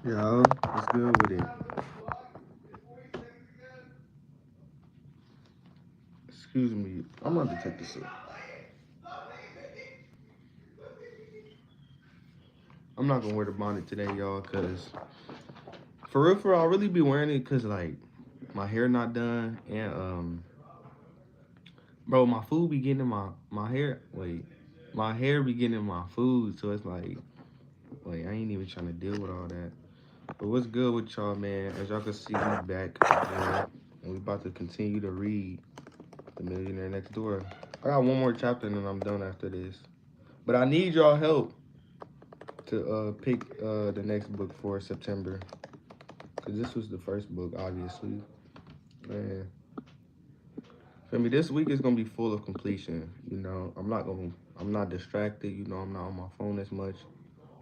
Yo, what's good with it? Excuse me, I'm about to take this up. I'm not gonna wear the bonnet today, y'all, cause for real, I'll really be wearing it cause like my hair not done and bro, my food be getting in my hair. Wait, my hair be getting in my food, so it's like, wait, I ain't even trying to deal with all that. But what's good with y'all, man? As y'all can see, we back again, and we about to continue to read The Millionaire Next Door. I got one more chapter and then I'm done after this. But I need y'all help to pick the next book for September, because this was the first book, obviously. Man, for me, this week is gonna be full of completion. I'm not distracted. I'm not on my phone as much.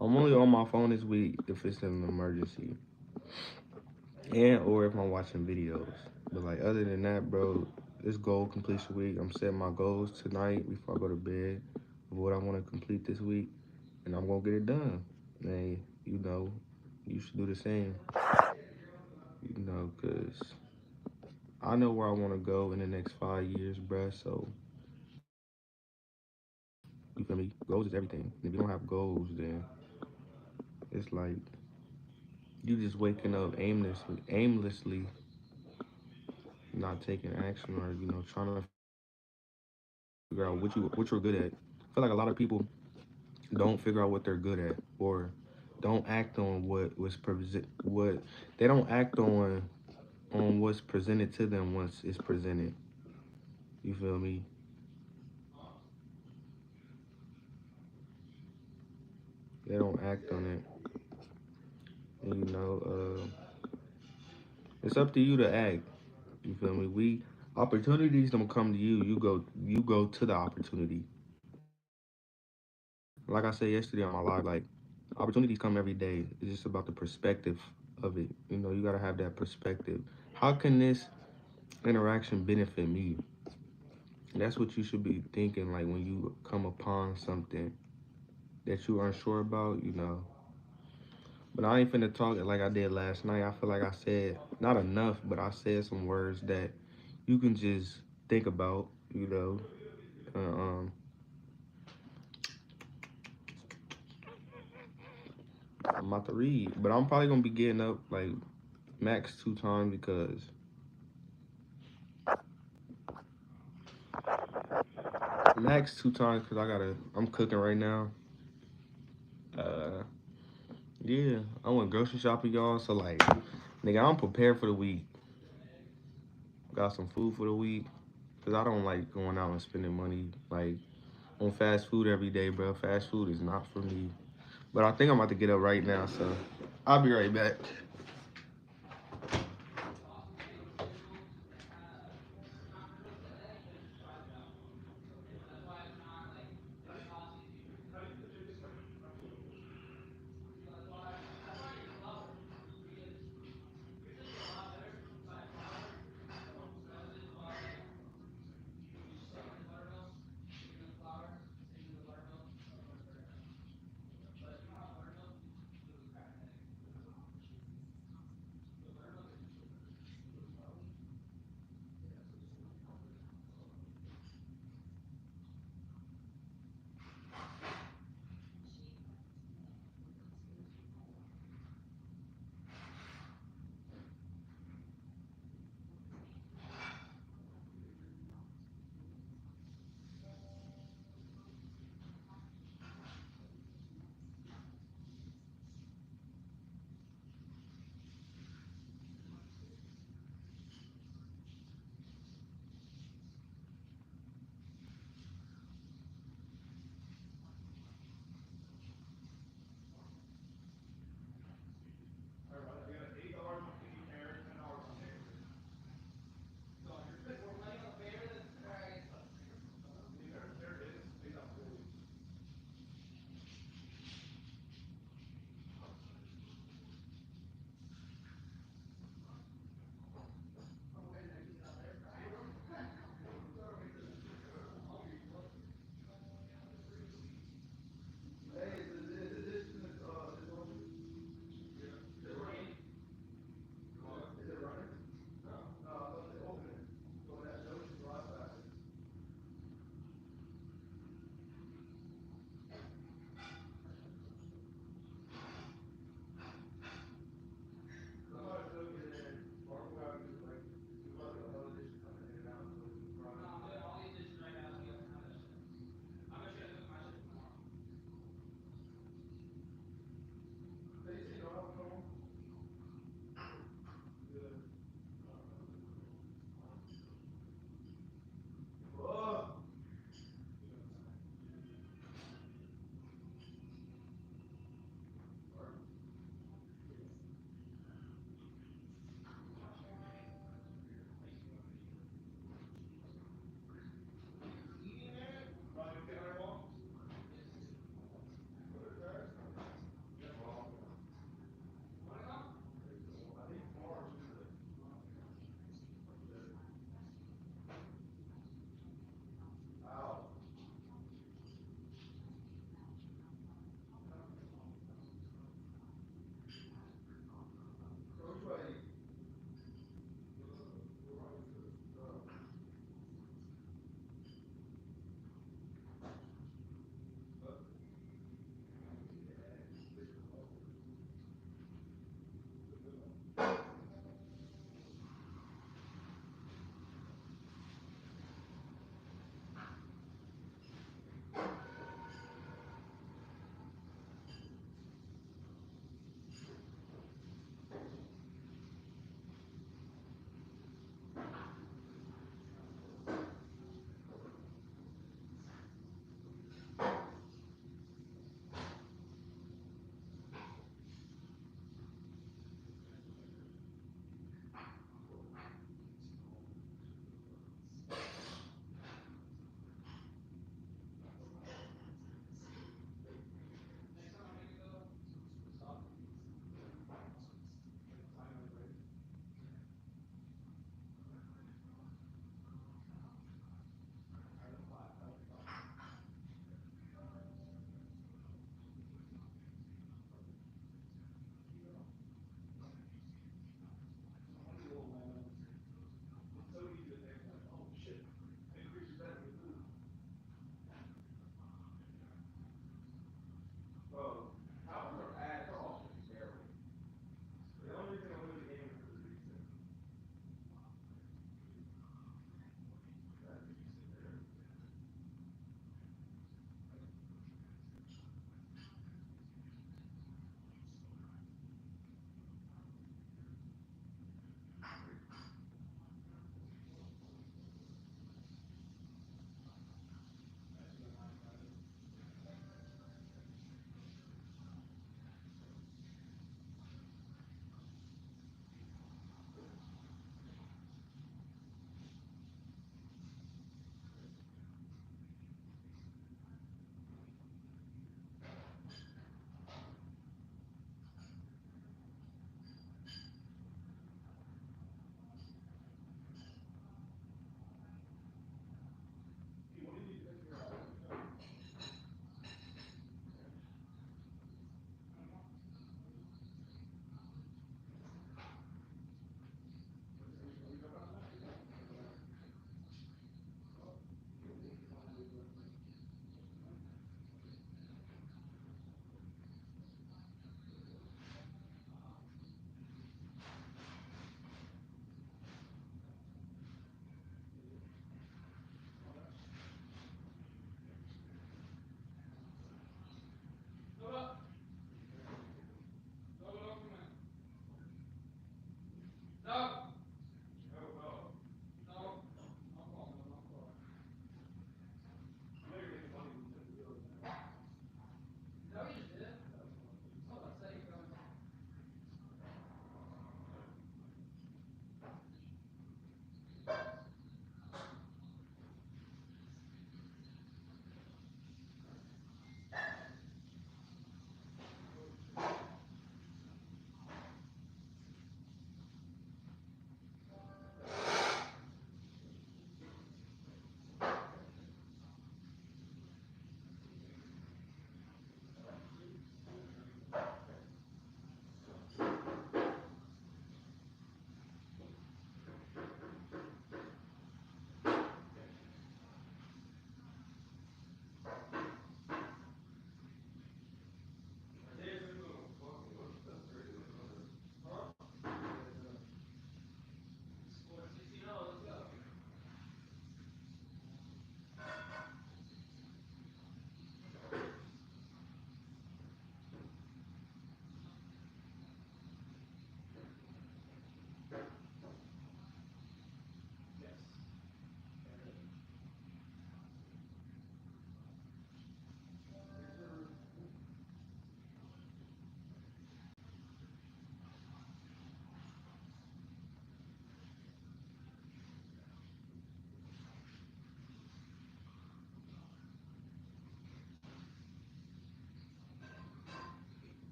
I'm only on my phone this week if it's an emergency, and or if I'm watching videos. But like other than that, bro, this goal completion week, I'm setting my goals tonight before I go to bed of what I want to complete this week, and I'm gonna get it done. And you should do the same. Cause I know where I want to go in the next 5 years, bruh. So you feel me? Goals is everything. And if you don't have goals, then it's like you just waking up aimlessly, not taking action, or trying to figure out what you're good at. I feel like a lot of people don't figure out what they're good at, or don't act on what they don't act on what's presented to them once it's presented. You feel me? They don't act on it. And, it's up to you to act. You feel me? We Opportunities don't come to you. You go to the opportunity. Like I said yesterday on my live, like opportunities come every day. It's just about the perspective of it. You gotta have that perspective. How can this interaction benefit me? That's what you should be thinking like when you come upon something that you aren't sure about. But I ain't finna talk it like I did last night. I feel like I said not enough, but I said some words that you can just think about. Uh, um, I'm about to read, but I'm probably gonna be getting up like max 2 times because I'm cooking right now. Uh, yeah, I went grocery shopping, y'all. So like, nigga, I'm prepared for the week. Got some food for the week. Cause I don't like going out and spending money like on fast food every day, bro. Fast food is not for me. But I think I'm about to get up right now, so I'll be right back.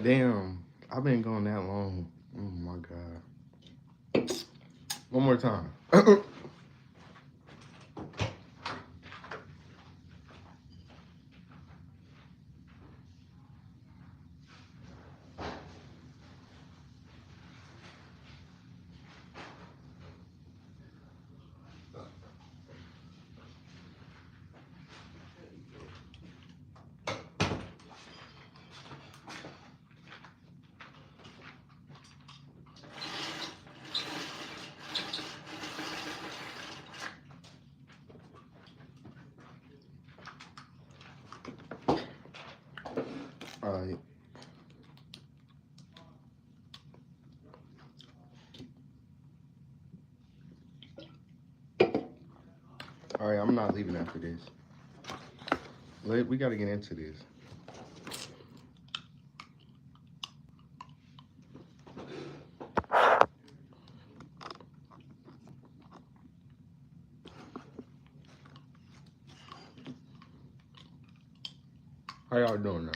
Damn, I've been going that long. Oh my god. One more time. All right. All right, I'm not leaving after this. We got to get into this. How y'all doing now?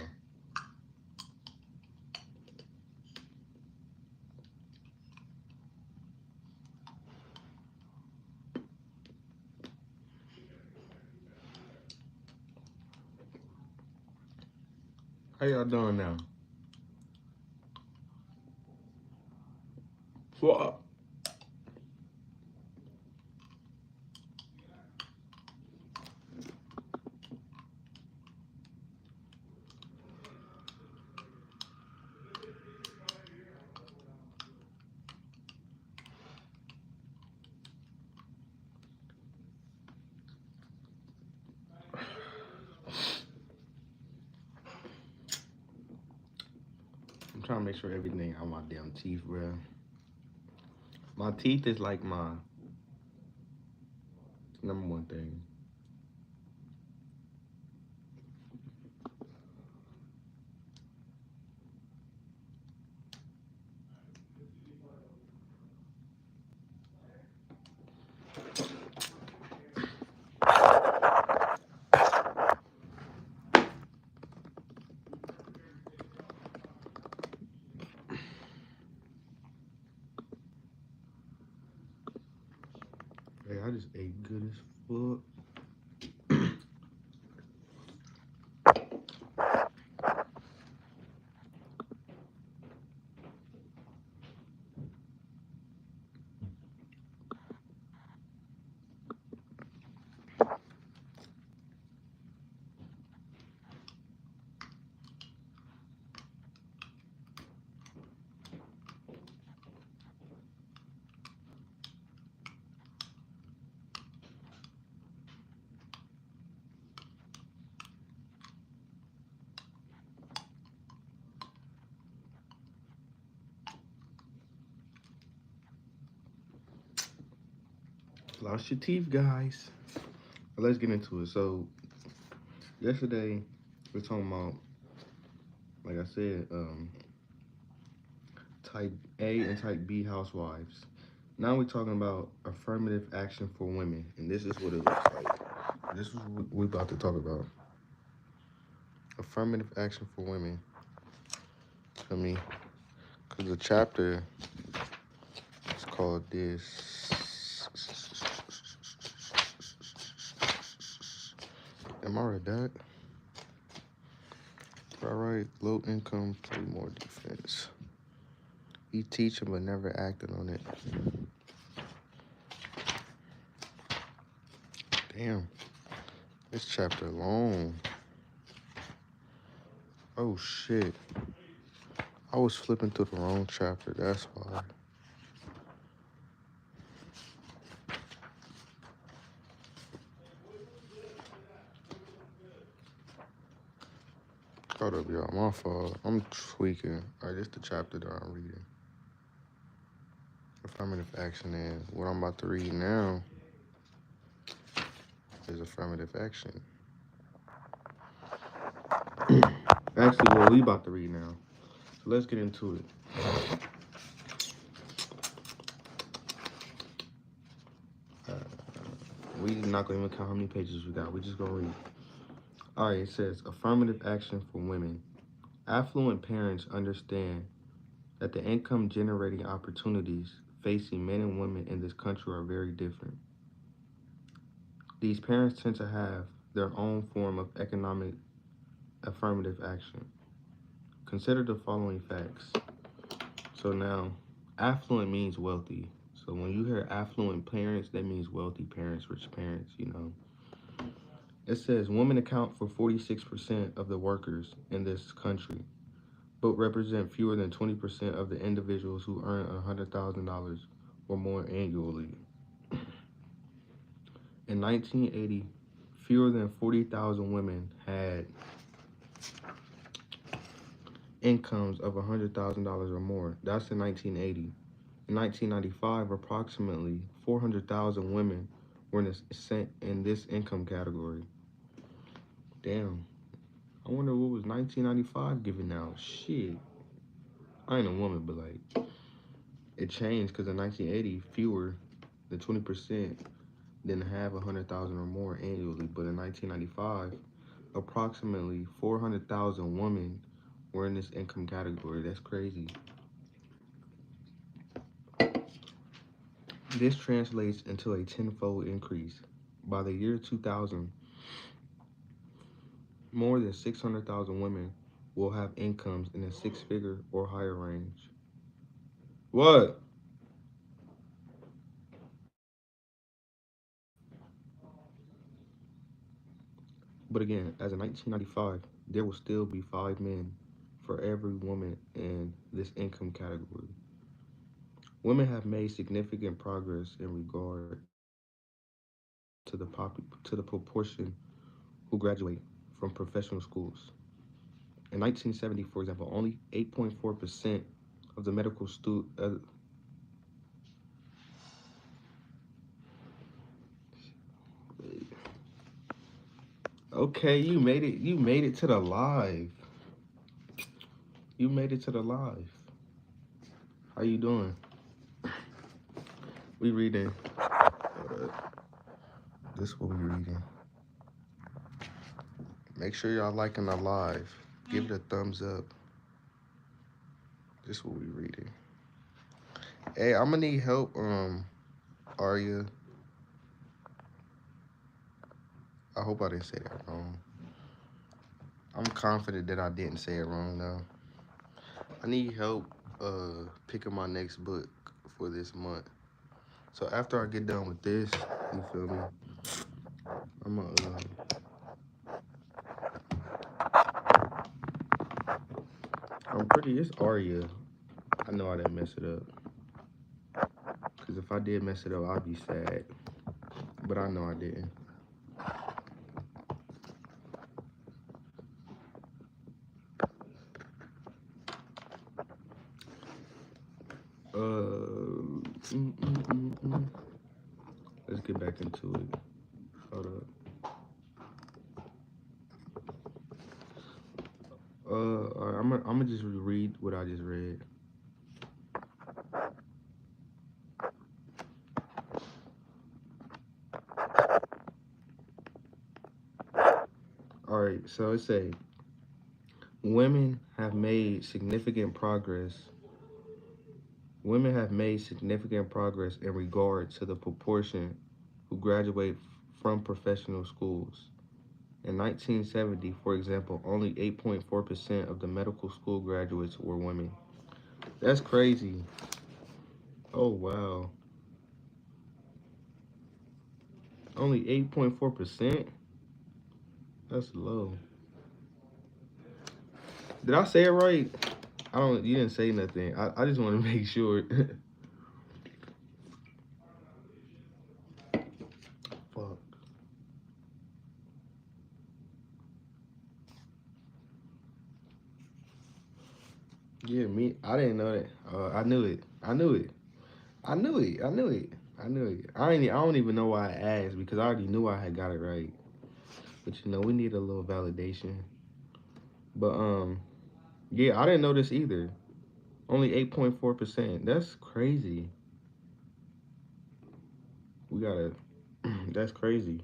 How y'all doing now? What? I'm trying to make sure everything on my damn teeth, bro. My teeth is like my number one thing. Hey, I just ate good as fuck. Lost your teeth, guys. But let's get into it. So, yesterday, we're talking about, like I said, type A and type B housewives. Now we're talking about affirmative action for women. And this is what it looks like. This is what we're about to talk about. Affirmative action for women. I mean, because the chapter is called this. Am I right, Dad? All right, low income, play more defense. You teach them but never acted on it. Damn, this chapter long. Oh shit, I was flipping through the wrong chapter, that's why. Hold up, y'all, my fault. I'm tweaking. All right, this the chapter that I'm reading. Affirmative action, and what I'm about to read now is affirmative action. Actually, what we about to read now. So let's get into it. We not gonna even count how many pages we got. We just gonna read. All right, it says affirmative action for women. Affluent parents understand that the income generating opportunities facing men and women in this country are very different. These parents tend to have their own form of economic affirmative action. Consider the following facts. So now, affluent means wealthy. So when you hear affluent parents, that means wealthy parents, rich parents. It says women account for 46% of the workers in this country, but represent fewer than 20% of the individuals who earn $100,000 or more annually. In 1980, fewer than 40,000 women had incomes of $100,000 or more. That's in 1980. In 1995, approximately 400,000 women were in this income category. Damn. I wonder what was 1995 giving out. Shit. I ain't a woman, but like it changed because in 1980, fewer than 20% didn't have 100,000 or more annually. But in 1995, approximately 400,000 women were in this income category. That's crazy. This translates into a tenfold increase. By the year 2000, more than 600,000 women will have incomes in a six-figure or higher range. What? But again, as in 1995, there will still be five men for every woman in this income category. Women have made significant progress in regard to the proportion who graduate from professional schools. In 1970, for example, only 8.4% of the medical stu- Okay, you made it. You made it to the live. You made it to the live. How you doing? We reading. This is what we reading. Make sure y'all liking the live. Give it a thumbs up. This is what we reading. Hey, I'm gonna need help. Arya. I hope I didn't say that wrong. I'm confident that I didn't say it wrong though. I need help picking my next book for this month. So after I get done with this, you feel me? I'm gonna I'm pretty. It's Arya. I know I didn't mess it up. Cause if I did mess it up, I'd be sad. But I know I didn't. Mm, mm, mm, mm. Let's get back into it. Hold up. All right, I'm gonna just reread what I just read. All right, so it say women have made significant progress. Women have made significant progress in regard to the proportion who graduate from professional schools. In 1970, for example, only 8.4% of the medical school graduates were women. That's crazy. Oh, wow. Only 8.4%? That's low. Did I say it right? I don't, you didn't say nothing. I just want to make sure. Fuck. Yeah, me, I didn't know that. I knew it. I knew it. I knew it. I knew it. I knew it. I don't even know why I asked because I already knew I had got it right. But we need a little validation. But yeah, I didn't know this either. Only 8.4%. That's crazy. We gotta. That's crazy.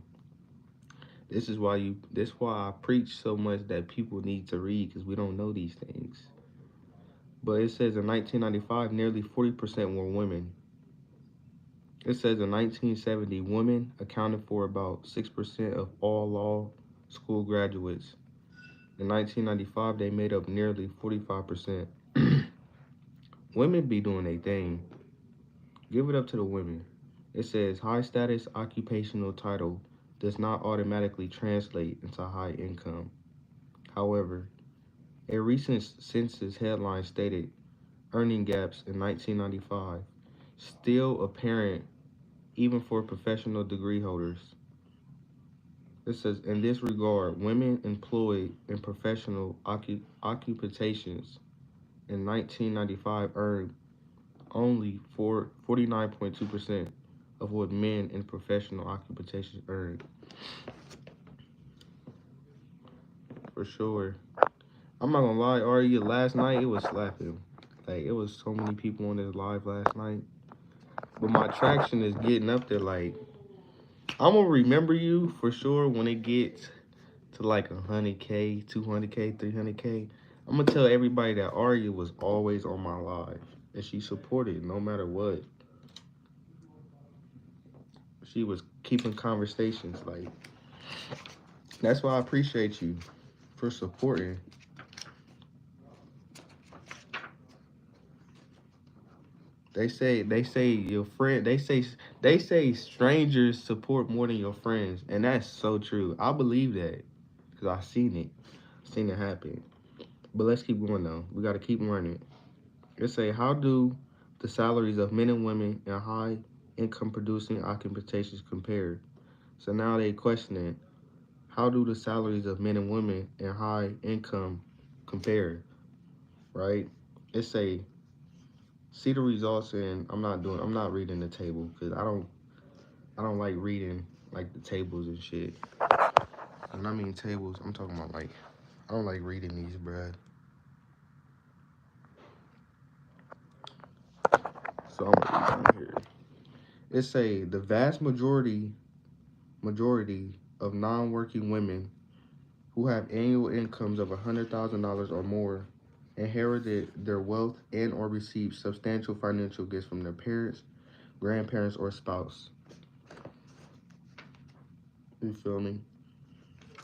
This why I preach so much that people need to read because we don't know these things. But it says in 1995, nearly 40% were women. It says in 1970, women accounted for about 6% of all law school graduates. In 1995, they made up nearly 45%. Women be doing their thing. Give it up to the women. It says high status occupational title does not automatically translate into high income. However, a recent census headline stated earning gaps in 1995 still apparent even for professional degree holders. It says in this regard, women employed in professional occupations in 1995 earned only 49.2% of what men in professional occupations earned. For sure. I'm not gonna lie, Ari, last night it was slapping. Like it was so many people on this live last night. But my traction is getting up there. Like I'm gonna remember you for sure when it gets to like 100K, 200K, 300K. I'm gonna tell everybody that Arya was always on my live and she supported no matter what. She was keeping conversations. Like that's why I appreciate you for supporting. They say your friend they say strangers support more than your friends, and that's so true. I believe that because I seen it happen. But let's keep going though. We got to keep learning. It say how do the salaries of men and women in high income producing occupations compare? So now they questioning how do the salaries of men and women in high income compare, right? It say see the results, and I'm not reading the table because I don't like reading like the tables and shit. When I mean tables, I'm talking about like I don't like reading these, bruh. So I'm gonna read down here. It say the vast majority of non-working women who have annual incomes of $100,000 or more inherited their wealth and or received substantial financial gifts from their parents, grandparents, or spouse. You feel me?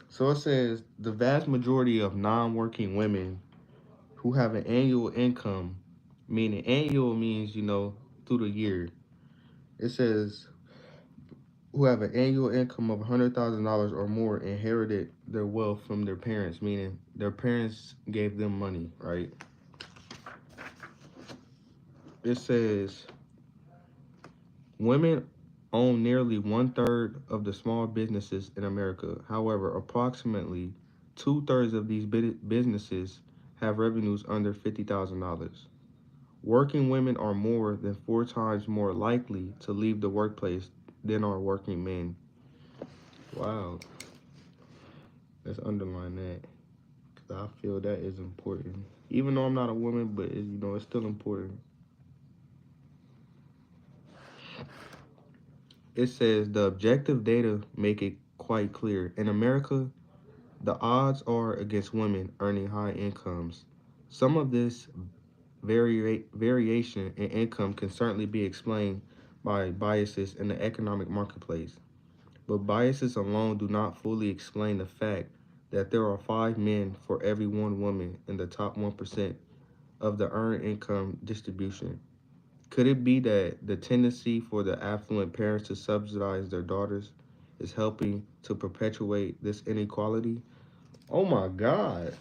So it says the vast majority of non-working women who have an annual income, meaning annual means, through the year. It says who have an annual income of $100,000 or more inherited their wealth from their parents, meaning their parents gave them money, right? It says women own nearly one third of the small businesses in America. However, approximately two-thirds of these businesses have revenues under $50,000. Working women are more than four times more likely to leave the workplace than are working men. Wow, let's underline that because I feel that is important. Even though I'm not a woman, but it's still important. It says the objective data make it quite clear. In America, the odds are against women earning high incomes. Some of this variation in income can certainly be explained by biases in the economic marketplace. But biases alone do not fully explain the fact that there are five men for every one woman in the top 1% of the earned income distribution. Could it be that the tendency for the affluent parents to subsidize their daughters is helping to perpetuate this inequality? Oh my God.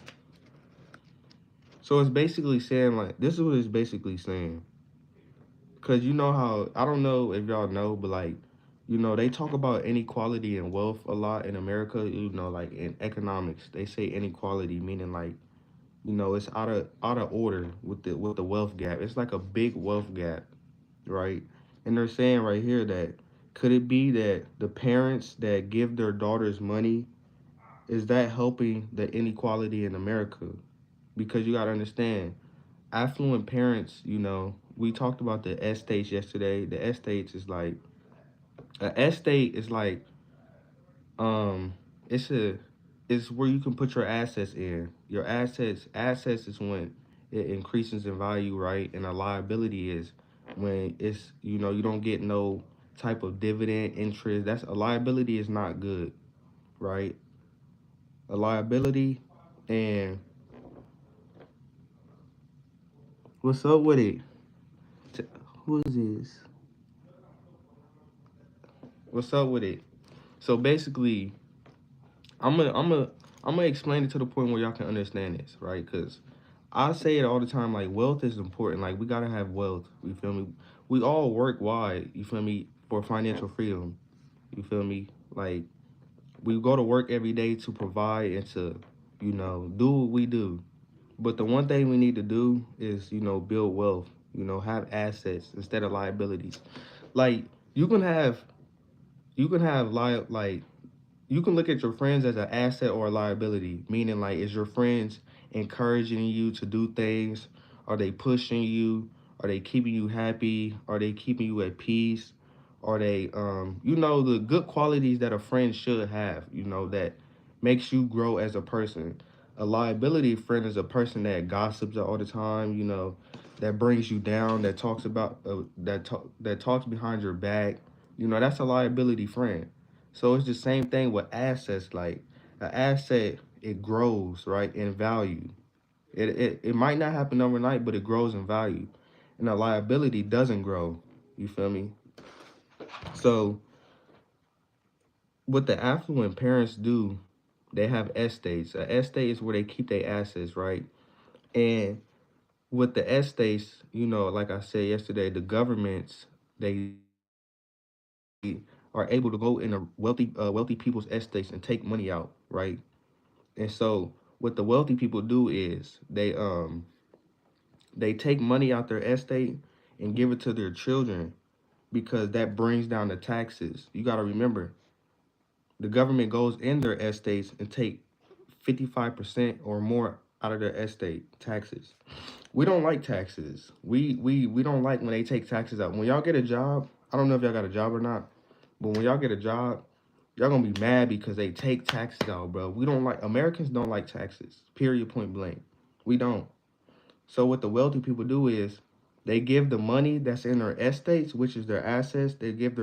So it's basically saying, like, this is what it's basically saying. Because you know how, I don't know if y'all know, but like, they talk about inequality and wealth a lot in America, like in economics. They say inequality, meaning like, it's out of order with the wealth gap. It's like a big wealth gap, right? And they're saying right here that could it be that the parents that give their daughters money is that helping the inequality in America? Because you gotta understand, affluent parents, we talked about the estates yesterday. The estate is like um it's a it's where you can put your assets in. Your assets is when it increases in value, right? And a liability is when it's you don't get no type of dividend interest. That's a liability is not good, right? A liability and what's up with it? Who is this? What's up with it? So basically, I'm gonna I'm gonna I'm gonna explain it to the point where y'all can understand this, right? Because I say it all the time, like wealth is important. Like we gotta have wealth. You feel me? We all work wide. You feel me? For financial freedom. You feel me? Like we go to work every day to provide and to, do what we do. But the one thing we need to do is, build wealth. Have assets instead of liabilities. Like you can have like you can look at your friends as an asset or a liability, meaning like is your friends encouraging you to do things? Are they pushing you? Are they keeping you happy? Are they keeping you at peace? Are they the good qualities that a friend should have, that makes you grow as a person. A liability friend is a person that gossips all the time, that brings you down, that talks about that talks behind your back. That's a liability friend. So it's the same thing with assets. Like an asset, it grows right in value. It might not happen overnight, but it grows in value. And a liability doesn't grow. You feel me? So what the affluent parents do, they have estates. An estate is where they keep their assets, right? And with the estates, like I said yesterday, the governments they are able to go in a wealthy people's estates and take money out, right? And so what the wealthy people do is they take money out their estate and give it to their children because that brings down the taxes. You got to remember, the government goes in their estates and take 55% or more out of their estate taxes. We don't like taxes. We don't like when they take taxes out. When y'all get a job, I don't know if y'all got a job or not, but when y'all get a job, y'all gonna be mad because they take taxes out, bro. We don't like Americans don't like taxes. Period. Point blank. We don't. So what the wealthy people do is they give the money that's in their estates, which is their assets. They get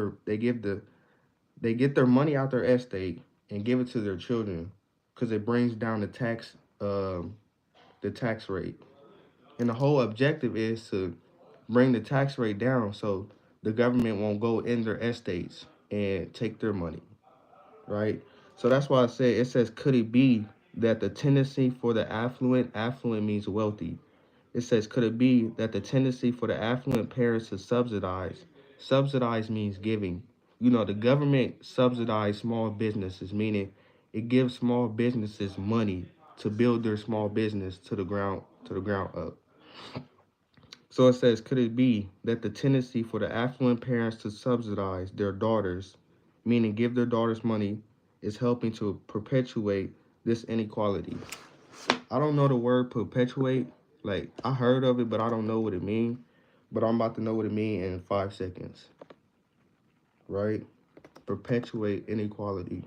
their money out their estate and give it to their children because it brings down the tax rate. And the whole objective is to bring the tax rate down so the government won't go in their estates and take their money, right? So that's why I say it says, could it be that the tendency for the affluent means wealthy? It says, could it be that the tendency for the affluent parents to subsidize means giving? The government subsidize small businesses, meaning it gives small businesses money to build their small business to the ground up. So it says, could it be that the tendency for the affluent parents to subsidize their daughters, meaning give their daughters money, is helping to perpetuate this inequality? I don't know the word perpetuate. Like I heard of it, but I don't know what it means. But I'm about to know what it means in 5 seconds. Right? Perpetuate inequality.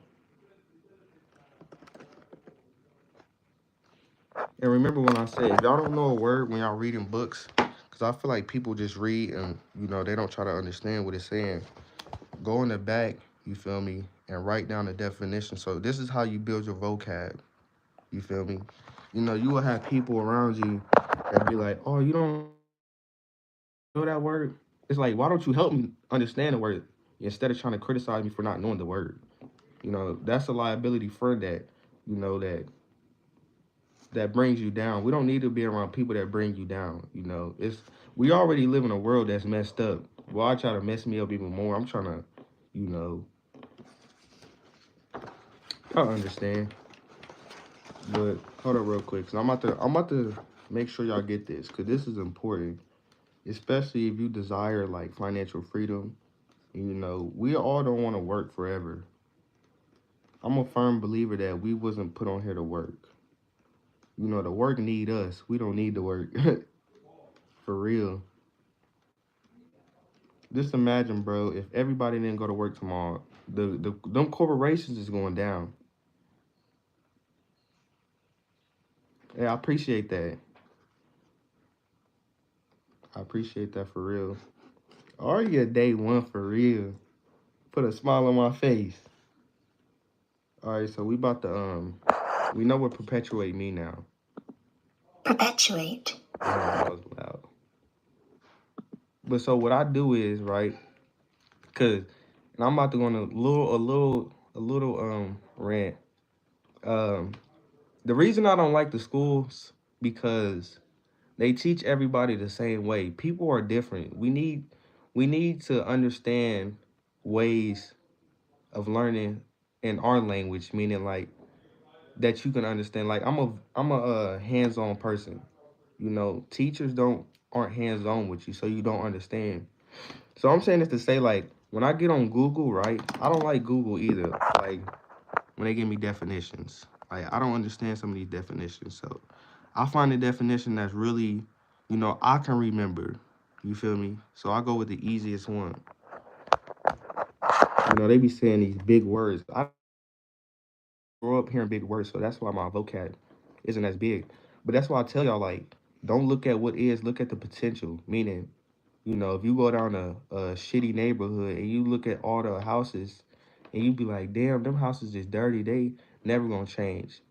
And remember when I said, if y'all don't know a word when y'all reading books, because I feel like people just read and they don't try to understand what it's saying. Go in the back, you feel me, and write down the definition. So this is how you build your vocab. You feel me? You will have people around you that be like, "Oh, you don't know that word?" It's like, why don't you help me understand the word instead of trying to criticize me for not knowing the word? That's a liability for that. That brings you down. We don't need to be around people that bring you down. It's we already live in a world that's messed up. Why try to mess me up even more? I'm trying to, you know, y'all understand. But hold up real quick, cause I'm about to make sure y'all get this, cause this is important, especially if you desire like financial freedom. We all don't want to work forever. I'm a firm believer that we wasn't put on here to work. The work need us. We don't need to work. For real. Just imagine, bro, if everybody didn't go to work tomorrow, them corporations is going down. Yeah, I appreciate that. I appreciate that for real. Are you a day one for real? Put a smile on my face. All right, so we about to we know what perpetuate me now. Perpetuate. That was loud. But so what I do is right, cause and I'm about to go on a little rant. Um, the reason I don't like the schools because they teach everybody the same way. People are different. We need to understand ways of learning in our language, meaning like that you can understand. Like I'm a hands-on person. You know, teachers aren't hands-on with you, so you don't understand. So I'm saying this to say like when I get on Google, right? I don't like Google either. Like when they give me definitions. Like I don't understand some of these definitions. So I find a definition that's really, I can remember. You feel me? So I go with the easiest one. They be saying these big words. I grow up hearing big words, so that's why my vocab isn't as big. But that's why I tell y'all like, don't look at what is, look at the potential. Meaning, if you go down a shitty neighborhood and you look at all the houses and you be like, damn, them houses is dirty, they never gonna change.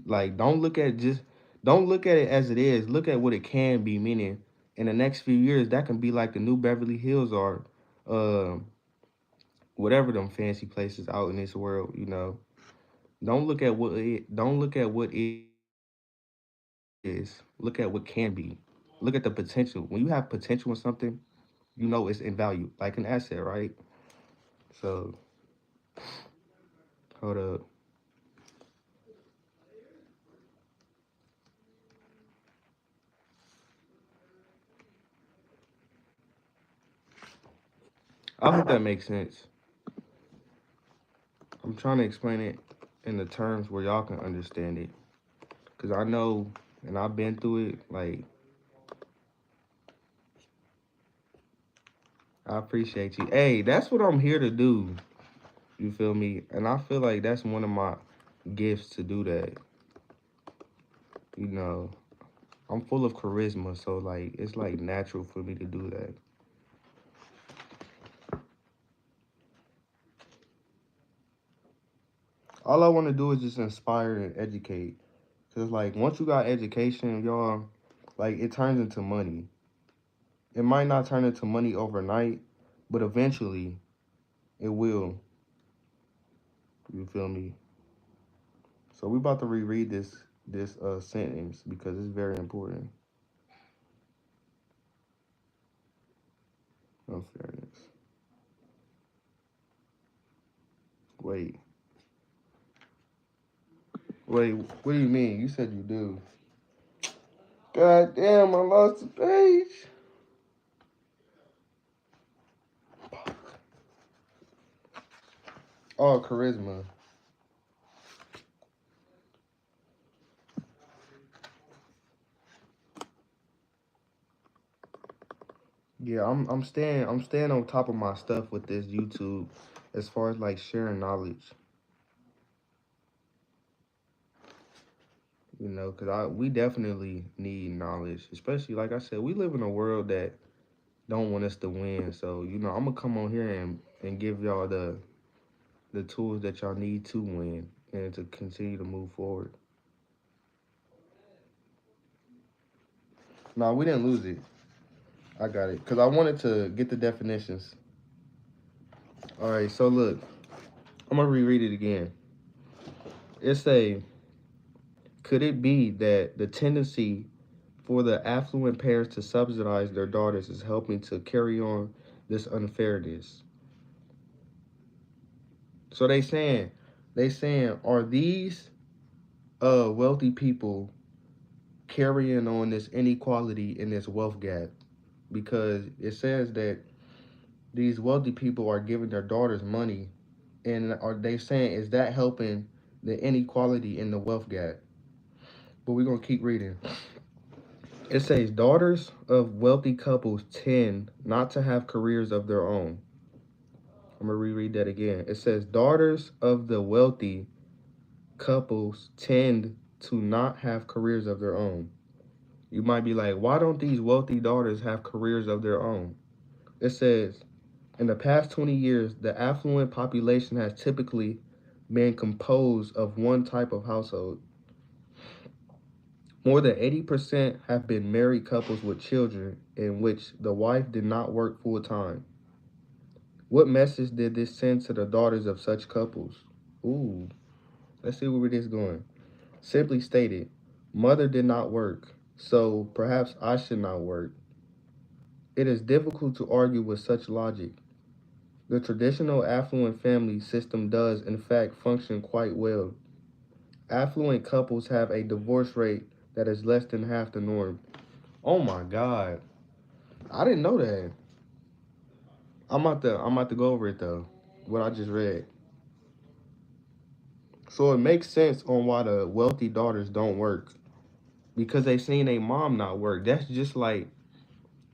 Like, don't look at it as it is. Look at what it can be. Meaning, in the next few years, that can be like the new Beverly Hills or, um, whatever them fancy places out in this world. Don't look at what is. Look at what can be. Look at the potential. When you have potential in something, it's in value, like an asset, right? So, hold up. I hope that makes sense. I'm trying to explain it in the terms where y'all can understand it. Cause I know, and I've been through it. Like, I appreciate you. Hey, that's what I'm here to do. You feel me? And I feel like that's one of my gifts to do that. You know, I'm full of charisma, so like it's like natural for me to do that. All I want to do is just inspire and educate. Cause like once you got education, y'all, like it turns into money. It might not turn into money overnight, but eventually it will. You feel me? So we about to reread this sentence because it's very important. Unfairness. Wait, wait. What do you mean? You said you do. God damn! I lost the page. Oh, charisma. Yeah, I'm staying on top of my stuff with this YouTube, as far as like sharing knowledge. Cause we definitely need knowledge, especially like I said, we live in a world that don't want us to win. So I'm gonna come on here and give y'all the tools that y'all need to win and to continue to move forward. No, we didn't lose it. I got it because I wanted to get the definitions. All right, so look, I'm gonna reread it again. It's a could it be that the tendency for the affluent parents to subsidize their daughters is helping to carry on this unfairness? So they saying are these wealthy people carrying on this inequality in this wealth gap? Because it says that these wealthy people are giving their daughters money, and are they saying is that helping the inequality in the wealth gap? But we're gonna keep reading. It says daughters of wealthy couples tend not to have careers of their own. I'm gonna reread that again. It says daughters of the wealthy couples tend to not have careers of their own. You might be like, why don't these wealthy daughters have careers of their own? It says, in the past 20 years, the affluent population has typically been composed of one type of household. More than 80% have been married couples with children in which the wife did not work full time. What message did this send to the daughters of such couples? Ooh, let's see where this is going. Simply stated, mother did not work, so perhaps I should not work. It is difficult to argue with such logic. The traditional affluent family system does, in fact, function quite well. Affluent couples have a divorce rate that is less than half the norm. Oh my God. I didn't know that. I'm about to go over it though. What I just read. So it makes sense on why the wealthy daughters don't work. Because they seen a mom not work. That's just like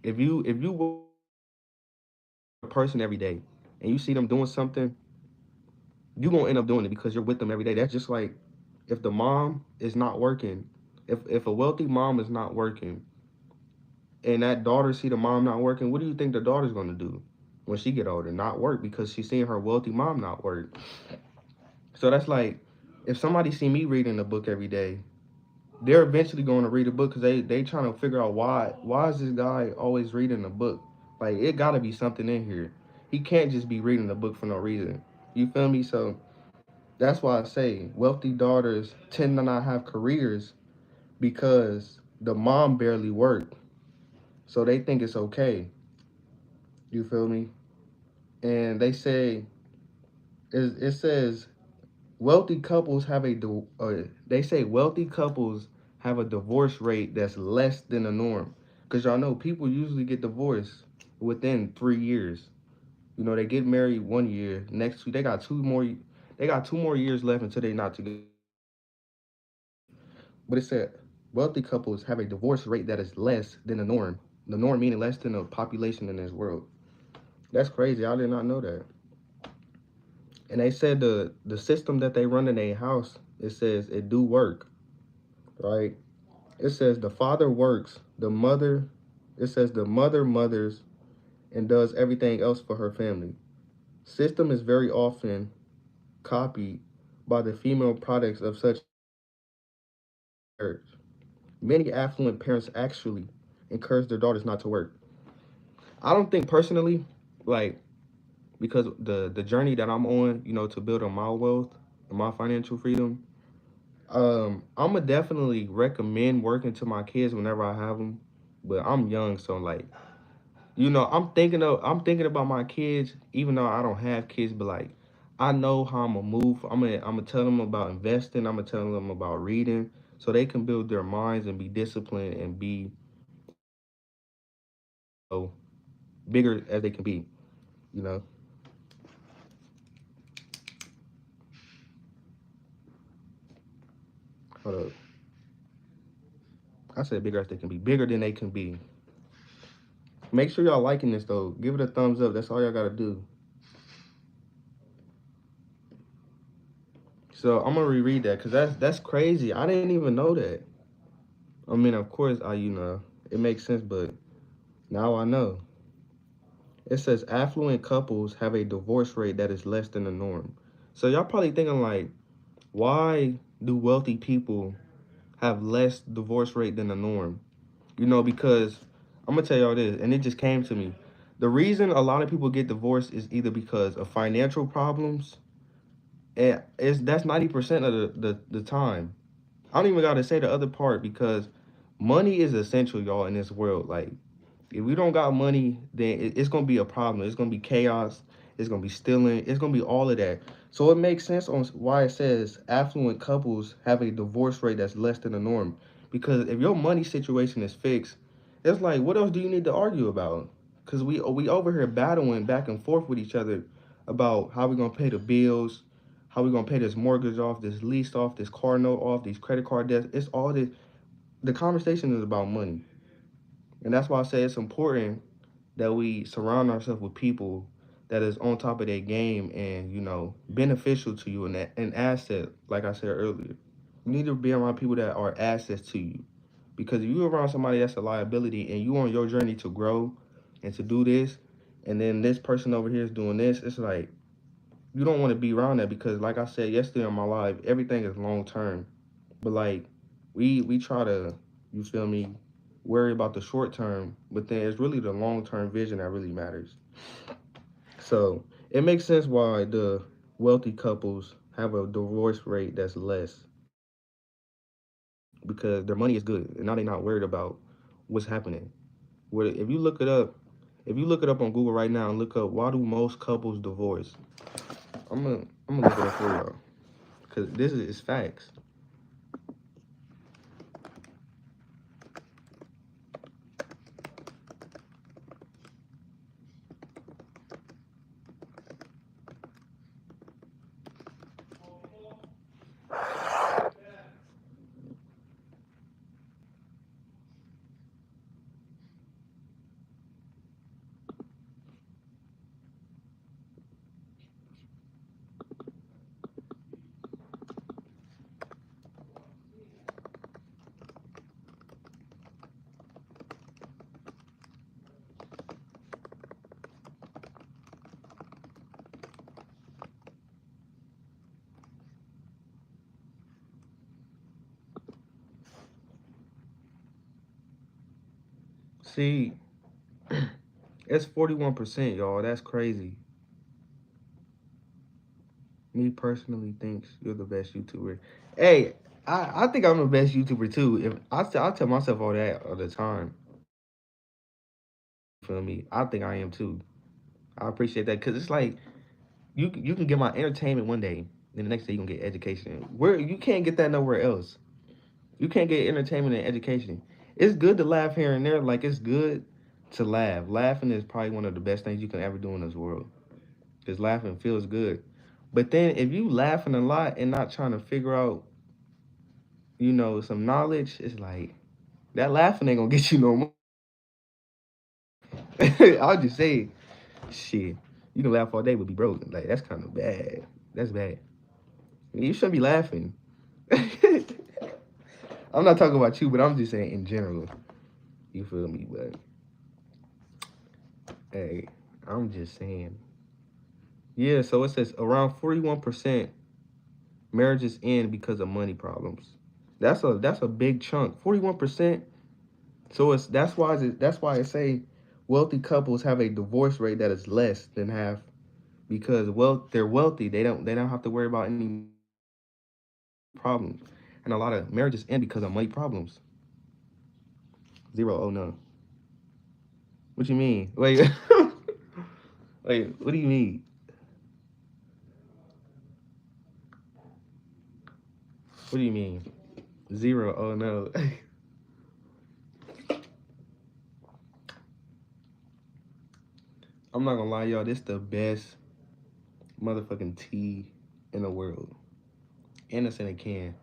if you were a person every day and you see them doing something, you gonna end up doing it because you're with them every day. That's just like if the mom is not working, if a wealthy mom is not working and that daughter see the mom not working, what do you think the daughter's gonna do when she get older? Not work because she's seeing her wealthy mom not work. So that's like if somebody see me reading a book every day, they're eventually going to read a book because they trying to figure out why is this guy always reading a book? Like it got to be something in here. He can't just be reading the book for no reason. You feel me? So that's why I say wealthy daughters tend to not have careers because the mom barely worked, so they think it's okay. You feel me? And they say it says wealthy couples have they say wealthy couples have a divorce rate that's less than the norm. Cause y'all know people usually get divorced within 3 years. You know, they get married 1 year. Next they got two more years left until they not together. But it said wealthy couples have a divorce rate that is less than the norm. The norm meaning less than the population in this world. That's crazy. I did not know that. And they said the system that they run in their house, it says it do work, right? It says the father works, it says the mother mothers and does everything else for her family. System is very often copied by the female products of such marriage. Many affluent parents actually encourage their daughters not to work. I don't think personally, like because the journey that I'm on, to build on my wealth and my financial freedom, I'm gonna definitely recommend working to my kids whenever I have them. But I'm young, so like I'm thinking about my kids, even though I don't have kids, but like I know how I'm gonna move. I'm gonna tell them about investing. I'm gonna tell them about reading, so they can build their minds and be disciplined and be bigger as they can be. You know, hold up. I said bigger as they can be, bigger than they can be. Make sure y'all liking this though. Give it a thumbs up. That's all y'all gotta do. So I'm gonna reread that because that's crazy. I didn't even know that. I mean, of course, it makes sense, but now I know. It says affluent couples have a divorce rate that is less than the norm. So y'all probably thinking like, why do wealthy people have less divorce rate than the norm? Because I'm gonna tell y'all this, and it just came to me. The reason a lot of people get divorced is either because of financial problems, and that's 90% of the time. I don't even gotta say the other part because money is essential, y'all, in this world. Like if we don't got money, then it's gonna be a problem. It's gonna be chaos. It's gonna be stealing. It's gonna be all of that. So it makes sense on why it says affluent couples have a divorce rate that's less than the norm. Because if your money situation is fixed, it's like what else do you need to argue about? Because we over here battling back and forth with each other about how we gonna pay the bills, how we gonna pay this mortgage off, this lease off, this car note off, these credit card debts. It's all this. The conversation is about money, and that's why I say it's important that we surround ourselves with people that is on top of their game and beneficial to you and an asset, like I said earlier. You need to be around people that are assets to you. Because if you're around somebody that's a liability and you on your journey to grow and to do this, and then this person over here is doing this, it's like you don't want to be around that because like I said yesterday in my life, everything is long term. But like we try to, you feel me, worry about the short term, but then it's really the long term vision that really matters. So it makes sense why the wealthy couples have a divorce rate that's less because their money is good and now they're not worried about what's happening. Where if you look it up, if you look it up on Google right now and look up why do most couples divorce, I'm gonna look it up for y'all because this is facts. See, it's 41%, y'all. That's crazy. Me personally thinks you're the best YouTuber. Hey, I think I'm the best YouTuber too. If I tell myself all that all the time. Feel me? I think I am too. I appreciate that because it's like you can get my entertainment one day, then the next day you can get education. Where you can't get that nowhere else. You can't get entertainment and education. It's good to laugh here and there. Like it's good to laugh. Laughing is probably one of the best things you can ever do in this world. Because laughing feels good. But then if you laughing a lot and not trying to figure out, some knowledge, it's like that laughing ain't gonna get you no more. I'll just say, shit, you can laugh all day but be broke. Like that's kind of bad. That's bad. You shouldn't be laughing. I'm not talking about you, but I'm just saying in general. You feel me? But hey, I'm just saying. Yeah, so it says around 41% marriages end because of money problems. That's a big chunk. 41%. So that's why I say wealthy couples have a divorce rate that is less than half because they're wealthy. They don't have to worry about any problems. And a lot of marriages end because of money problems. Zero. Oh no. What you mean? Wait. Wait, what do you mean? What do you mean? Zero. Oh no. I'm not gonna lie, y'all. This the best motherfucking tea in the world. And it's in a can.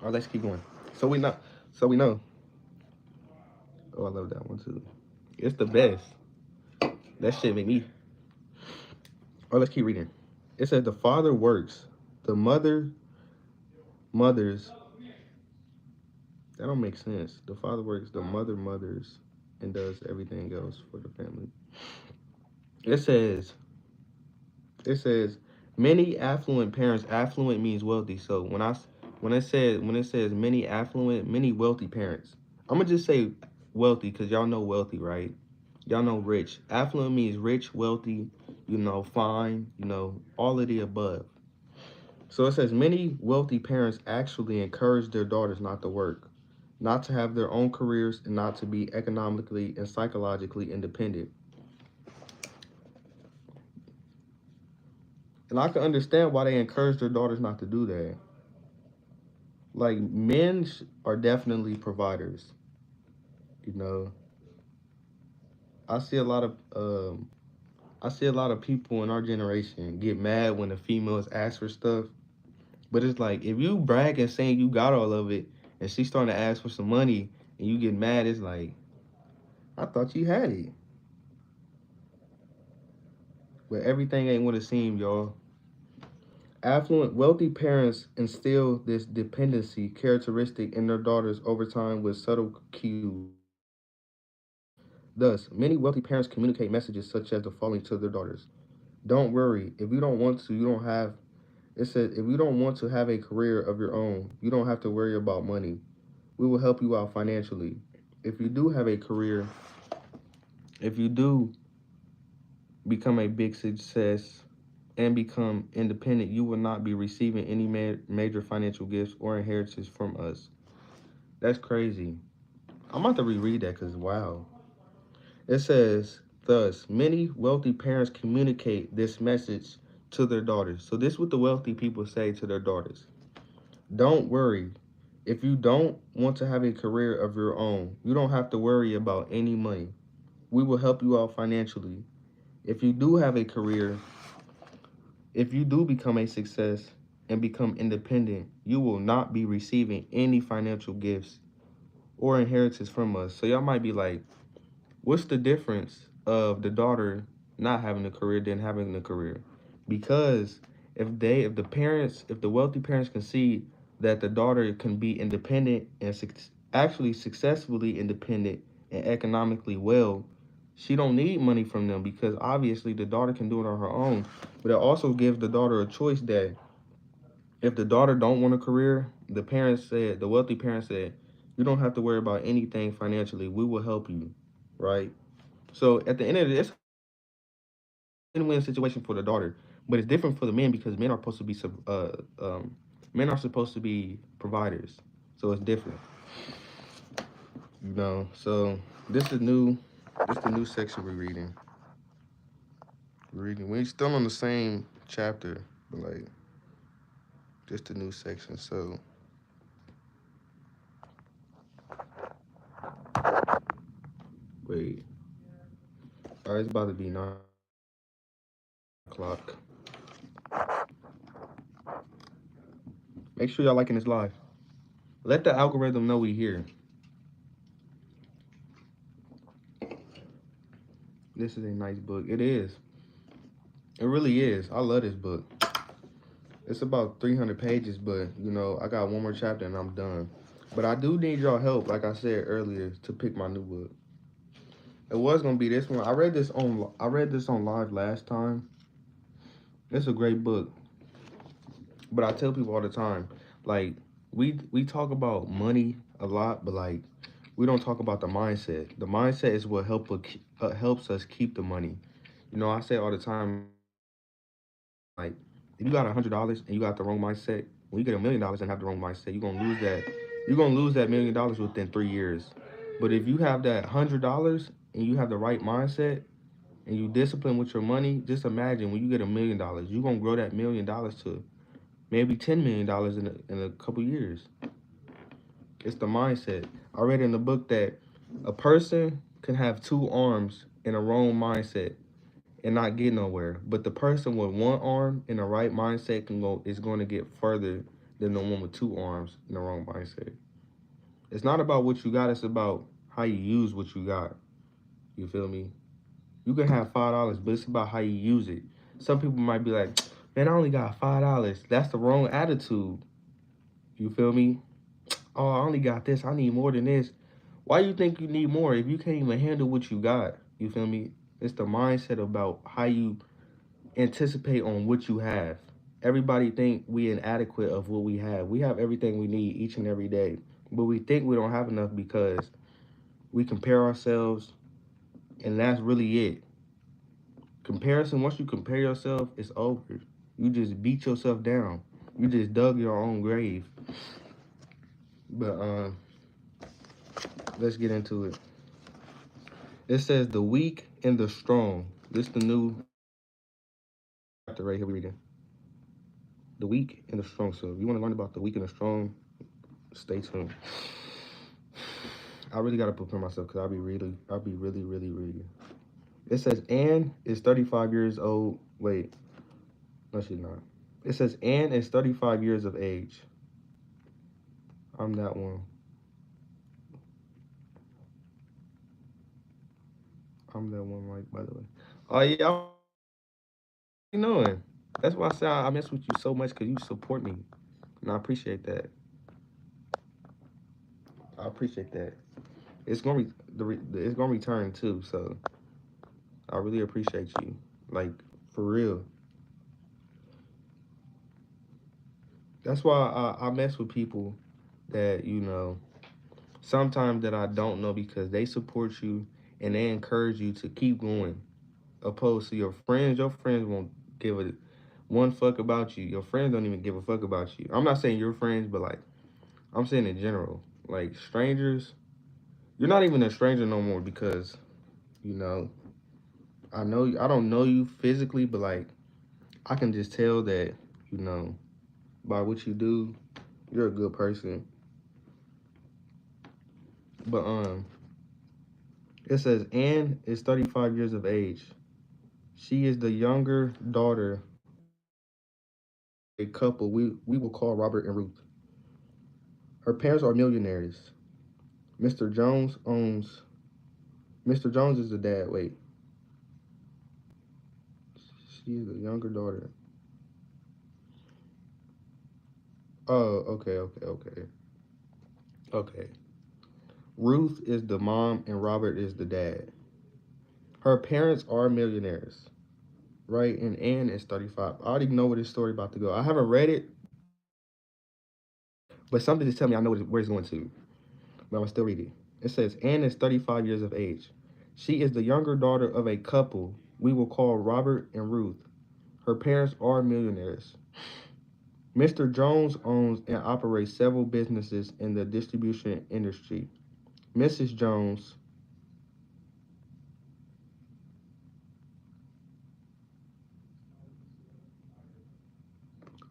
All right, let's keep going. So we know. So we know. Oh, I love that one too. It's the best. That shit make me. Oh, let's keep reading. It says the father works, the mothers. That don't make sense. The father works, the mother mothers, and does everything else for the family. It says it says many affluent parents. Affluent means wealthy. So when it says many affluent, many wealthy parents, I'm gonna just say wealthy because y'all know wealthy, right? Y'all know rich. Affluent means rich, wealthy, fine, all of the above. So it says many wealthy parents actually encourage their daughters not to work, not to have their own careers, and not to be economically and psychologically independent. And I can understand why they encourage their daughters not to do that. Like men are definitely providers. You know, I see a lot of I see a lot of people in our generation get mad when the females ask for stuff. But it's like if you brag and saying you got all of it, and she's starting to ask for some money, and you get mad, it's like, I thought you had it. But everything ain't what it seems, y'all. Affluent, wealthy parents instill this dependency characteristic in their daughters over time with subtle cues. Thus, many wealthy parents communicate messages such as the following to their daughters. Don't worry. If you don't want to, you don't have. It says, if you don't want to have a career of your own, you don't have to worry about money. We will help you out financially. If you do have a career, if you do become a big success and become independent, you will not be receiving any major financial gifts or inheritance from us. That's crazy. I'm about to reread that because wow. It says, thus, many wealthy parents communicate this message to their daughters. So this is what the wealthy people say to their daughters. Don't worry. If you don't want to have a career of your own, you don't have to worry about any money. We will help you out financially. If you do have a career, if you do become a success and become independent, you will not be receiving any financial gifts or inheritance from us. So y'all might be like, what's the difference of the daughter not having a career than having a career? Because if the wealthy parents can see that the daughter can be independent and actually successfully independent and economically well, she don't need money from them because obviously the daughter can do it on her own. But it also gives the daughter a choice that if the daughter don't want a career, the wealthy parents said, you don't have to worry about anything financially. We will help you, right? So at the end of it, it's a win-win situation for the daughter, but it's different for the men because men are supposed to be providers. So it's different, you know. So this is new. This is the new section we're reading. We're still on the same chapter, but like just a new section. So wait, all right, it's about to be 9 o'clock. Make sure y'all liking this live. Let the algorithm know we here. This is a nice book. It is. It really is. I love this book. It's about 300 pages, but you know, I got one more chapter and I'm done. But I do need y'all help, like I said earlier, to pick my new book. It was gonna be this one. I read this on live last time. It's a great book. But I tell people all the time, like we talk about money a lot, but like we don't talk about the mindset. The mindset is what helps us keep the money. You know, I say all the time, like if you got $100 and you got the wrong mindset, when you get $1 million and have the wrong mindset, you're gonna lose that. You're gonna lose that $1 million within 3 years. But if you have that $100 and you have the right mindset and you discipline with your money, just imagine when you get $1 million, you're gonna grow that $1 million to maybe $10 million in a couple years. It's the mindset. I read in the book that a person can have two arms in a wrong mindset and not get nowhere. But the person with one arm in the right mindset is going to get further than the one with two arms in the wrong mindset. It's not about what you got, it's about how you use what you got. You feel me? You can have $5, but it's about how you use it. Some people might be like, man, I only got $5. That's the wrong attitude. You feel me? Oh, I only got this. I need more than this. Why you think you need more if you can't even handle what you got? You feel me? It's the mindset about how you anticipate on what you have. Everybody think we inadequate of what we have. We have everything we need each and every day. But we think we don't have enough because we compare ourselves and that's really it. Comparison, once you compare yourself, it's over. You just beat yourself down. You just dug your own grave. But let's get into it. It says the weak and the strong. This is the new chapter right here we're reading. The weak and the strong. So if you want to learn about the weak and the strong, stay tuned. I really gotta prepare myself because I'll be really, really reading. It says Anne is 35 years old. Wait, no, she's not. It says Anne is 35 years of age. I'm that one. I'm that one, Mike, by the way. Oh yeah, I already knowing. That's why I say I mess with you so much because you support me, and I appreciate that. I appreciate that. It's gonna it's gonna return too. So I really appreciate you, like for real. That's why I mess with people that sometimes that I don't know because they support you and they encourage you to keep going. Opposed to your friends won't give a one fuck about you. Your friends don't even give a fuck about you. I'm not saying your friends, but like I'm saying in general, like strangers, you're not even a stranger no more because you know I don't know you physically, but like I can just tell that you know by what you do, you're a good person. But it says Anne is 35 years of age. She is the younger daughter of a couple we will call Robert and Ruth. Her parents are millionaires. Mr. Jones owns. Mr. Jones is the dad. Wait, she is the younger daughter. Oh, okay. Ruth is the mom and Robert is the dad. Her parents are millionaires, right? And Anne is 35. I already know where this story about to go. I haven't read it, but something just tell me I know where it's going to. But I'm still reading. It says Anne is 35 years of age. She is the younger daughter of a couple we will call Robert and Ruth. Her parents are millionaires. Mr. Jones owns and operates several businesses in the distribution industry. Mrs. Jones,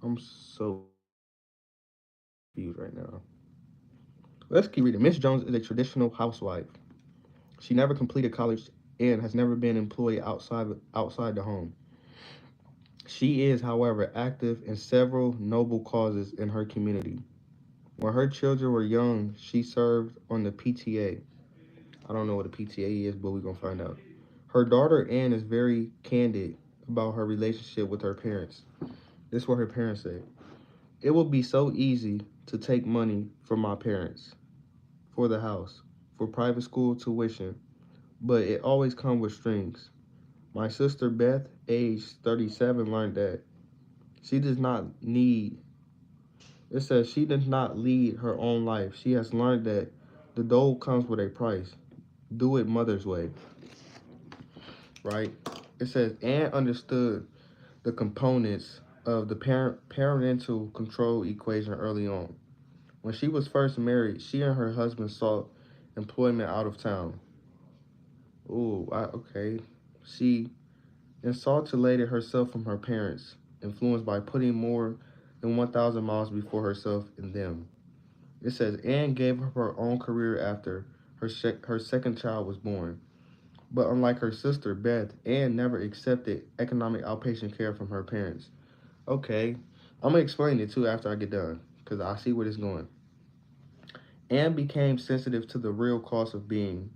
I'm so confused right now. Let's keep reading. Miss Jones is a traditional housewife. She never completed college and has never been employed outside the home. She is, however, active in several noble causes in her community. When her children were young, she served on the PTA. I don't know what a PTA is, but we're going to find out. Her daughter Anne is very candid about her relationship with her parents. This is what her parents say. It will be so easy to take money from my parents for the house, for private school tuition, but it always comes with strings. My sister Beth, age 37, learned that she does not need, it says she does not lead her own life. She has learned that the dole comes with a price. Do it mother's way, right? It says Anne understood the components of the parental control equation early on. When she was first married, she and her husband sought employment out of town. Okay. She insulated herself from her parents, influenced by putting more than 1,000 miles before herself and them. It says Anne gave up her own career after her second child was born. But unlike her sister, Beth, Anne never accepted economic outpatient care from her parents. Okay, I'm gonna explain it too after I get done, because I see where it's going. Anne became sensitive to the real cost of being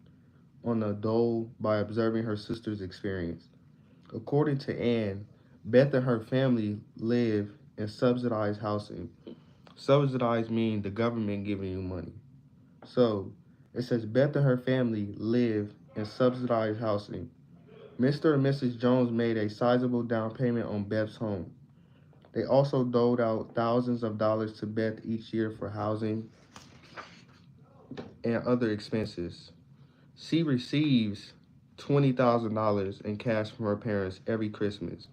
on the dole by observing her sister's experience. According to Anne, Beth and her family live in subsidized housing. Subsidized means the government giving you money. So it says Beth and her family live in subsidized housing. Mr. and Mrs. Jones made a sizable down payment on Beth's home. They also doled out thousands of dollars to Beth each year for housing and other expenses. She receives $20,000 in cash from her parents every Christmas.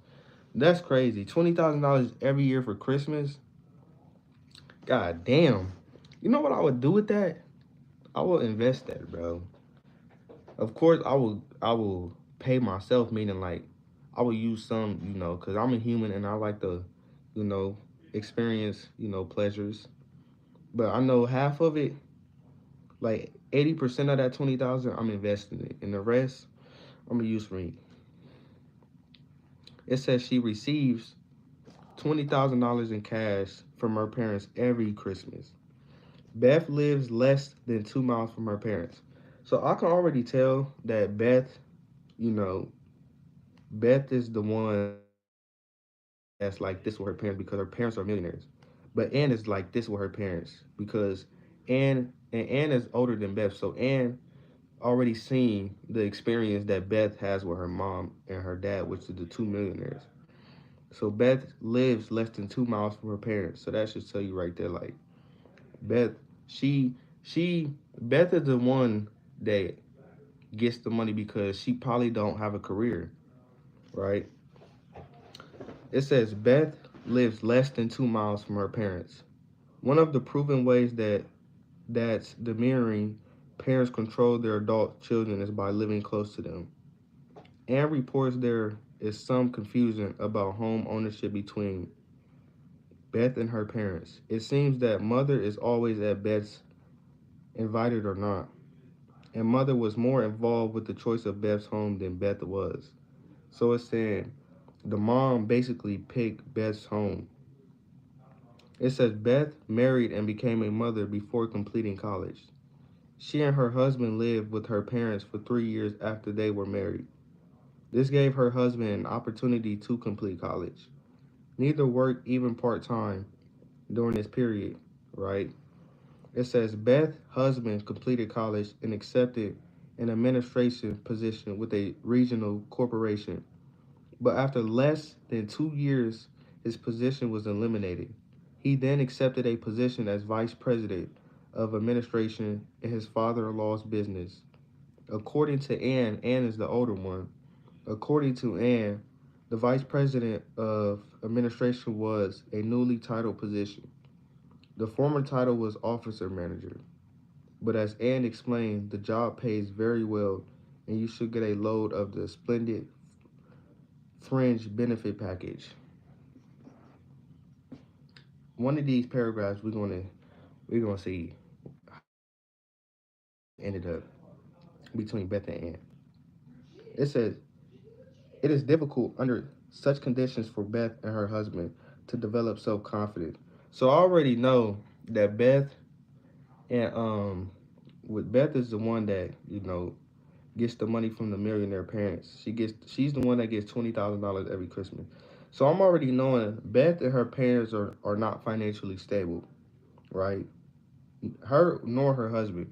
That's crazy. $20,000 every year for Christmas? God damn. You know what I would do with that? I will invest that, bro. Of course, I will pay myself, meaning like I will use some, because I'm a human and I like to, you know, experience, pleasures. But I know half of it, like 80% of that 20,000, I'm investing it, and the rest I'm gonna use for me. It says she receives $20,000 in cash from her parents every Christmas. Beth lives less than 2 miles from her parents. So I can already tell that Beth you know, Beth is the one that's like this with her parents because her parents are millionaires. But Ann is like this with her parents because Ann is older than Beth, so Ann already seen the experience that Beth has with her mom and her dad, which is the two millionaires. So Beth lives less than 2 miles from her parents. So that should tell you right there, like Beth, she she Beth is the one that gets the money because she probably don't have a career, right? It says Beth lives less than 2 miles from her parents. One of the proven ways that's the mirroring parents control their adult children is by living close to them. Anne reports there is some confusion about home ownership between Beth and her parents. It seems that mother is always at Beth's, invited or not, and mother was more involved with the choice of Beth's home than Beth was. So it's saying the mom basically picked Beth's home. It says Beth married and became a mother before completing college. She and her husband lived with her parents for 3 years after they were married. This gave her husband an opportunity to complete college. Neither worked even part time during this period, right? It says Beth's husband completed college and accepted an administration position with a regional corporation. But after less than 2 years, his position was eliminated. He then accepted a position as vice president of administration in his father in law's business. According to Anne, Anne is the older one. According to Anne, the vice president of administration was a newly titled position. The former title was officer manager. But as Anne explained, the job pays very well and you should get a load of the splendid fringe benefit package. One of these paragraphs we're gonna see ended up between Beth and Anne. It says it is difficult under such conditions for Beth and her husband to develop self confidence. So I already know that Beth and with Beth is the one that gets the money from the millionaire parents. She's the one that gets $20,000 every Christmas. So I'm already knowing Beth and her parents are not financially stable, right? Her nor her husband.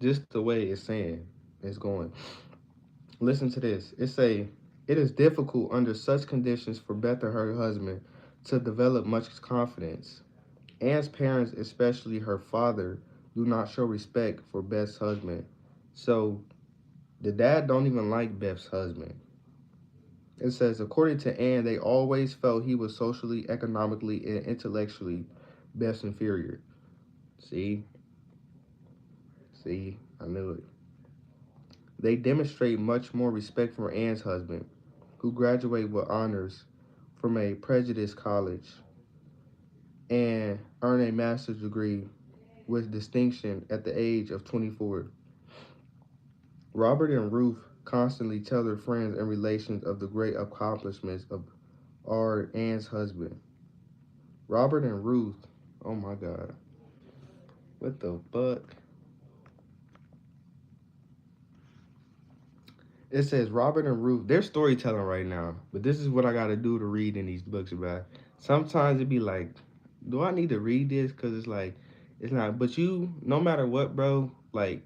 Just the way it's saying it's going. Listen to this. It is difficult under such conditions for Beth and her husband to develop much confidence. Anne's parents, especially her father, do not show respect for Beth's husband. So the dad don't even like Beth's husband. It says, according to Anne, they always felt he was socially, economically, and intellectually Beth's inferior. See, I knew it. They demonstrate much more respect for Anne's husband, who graduated with honors from a prejudiced college and earned a master's degree with distinction at the age of 24. Robert and Ruth constantly tell their friends and relations of the great accomplishments of our Anne's husband. Robert and Ruth, oh my God, what the fuck? It says Robert and Ruth, they're storytelling right now, but this is what I gotta do to read in these books about. Sometimes it'd be like, do I need to read this? Cause it's like, it's not. But no matter what, bro, like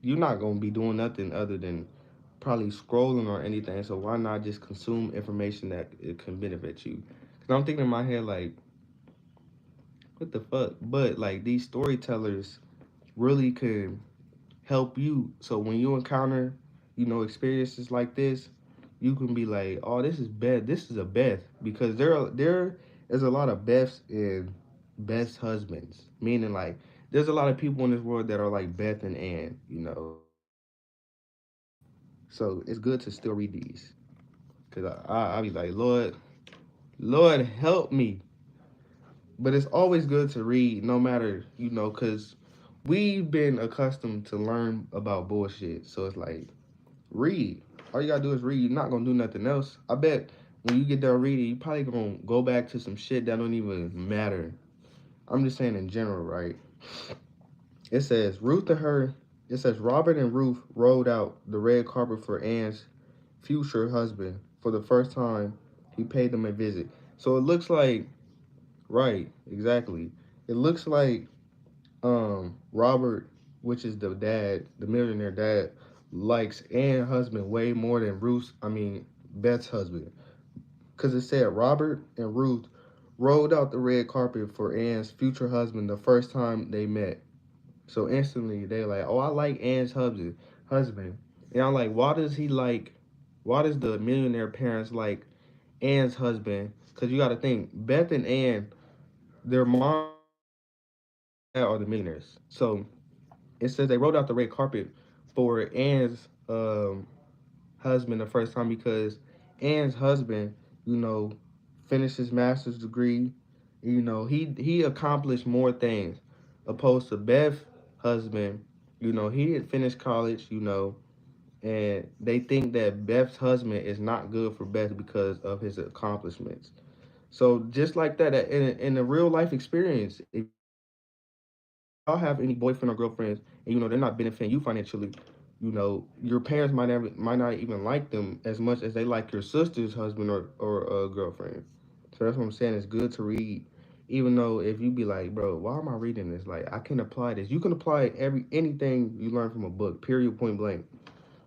you're not gonna be doing nothing other than probably scrolling or anything. So why not just consume information that it can benefit you? Cause I'm thinking in my head like, what the fuck? But like these storytellers really can help you. So when you encounter, experiences like this, you can be like, oh, this is Beth. This is a Beth because there is a lot of Beths and Beth's husbands. Meaning like there's a lot of people in this world that are like Beth and Ann. So it's good to still read these because I be like, Lord help me. But it's always good to read, no matter because we've been accustomed to learn about bullshit. So it's like read. All you gotta do is read. You're not gonna do nothing else. I bet when you get done reading, you probably gonna go back to some shit that don't even matter. I'm just saying in general, right? It says Ruth and her. It says Robert and Ruth rolled out the red carpet for Anne's future husband for the first time he paid them a visit. So it looks like, right, exactly. It looks like Robert, which is the dad, the millionaire dad, likes Ann's husband way more than Beth's husband. Because it said Robert and Ruth rolled out the red carpet for Ann's future husband the first time they met. So instantly they like, oh, I like Ann's husband. And I'm like, why does the millionaire parents like Ann's husband? Because you got to think, Beth and Ann, their mom and dad are the millionaires. So it says they rolled out the red carpet for Ann's husband the first time because Ann's husband, you know, finished his master's degree. You know, he accomplished more things opposed to Beth's husband. You know, he had finished college. You know, and they think that Beth's husband is not good for Beth because of his accomplishments. So just like that, in a real life experience, if y'all have any boyfriend or girlfriends, and you know they're not benefiting you financially, you know your parents might not even like them as much as they like your sister's husband or girlfriend. So that's what I'm saying. It's good to read, even though if you be like, bro, why am I reading this? Like I can apply this. You can apply anything you learn from a book. Period. Point blank.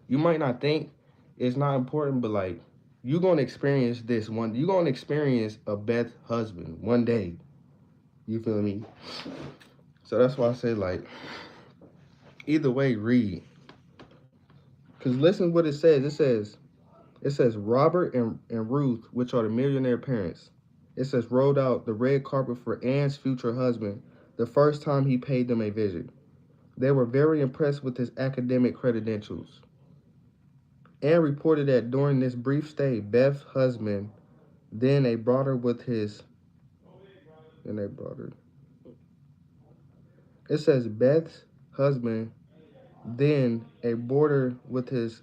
You might not think it's not important, but like you're gonna experience this one. You're gonna experience a Beth husband one day. You feel me? So that's why I say like either way, read. Cause listen what it says. It says Robert and Ruth, which are the millionaire parents. It says rolled out the red carpet for Ann's future husband the first time he paid them a visit. They were very impressed with his academic credentials. Ann reported that during this brief stay, Beth's husband, then a brother with his then a brother. It says Beth's husband, then a boarder with his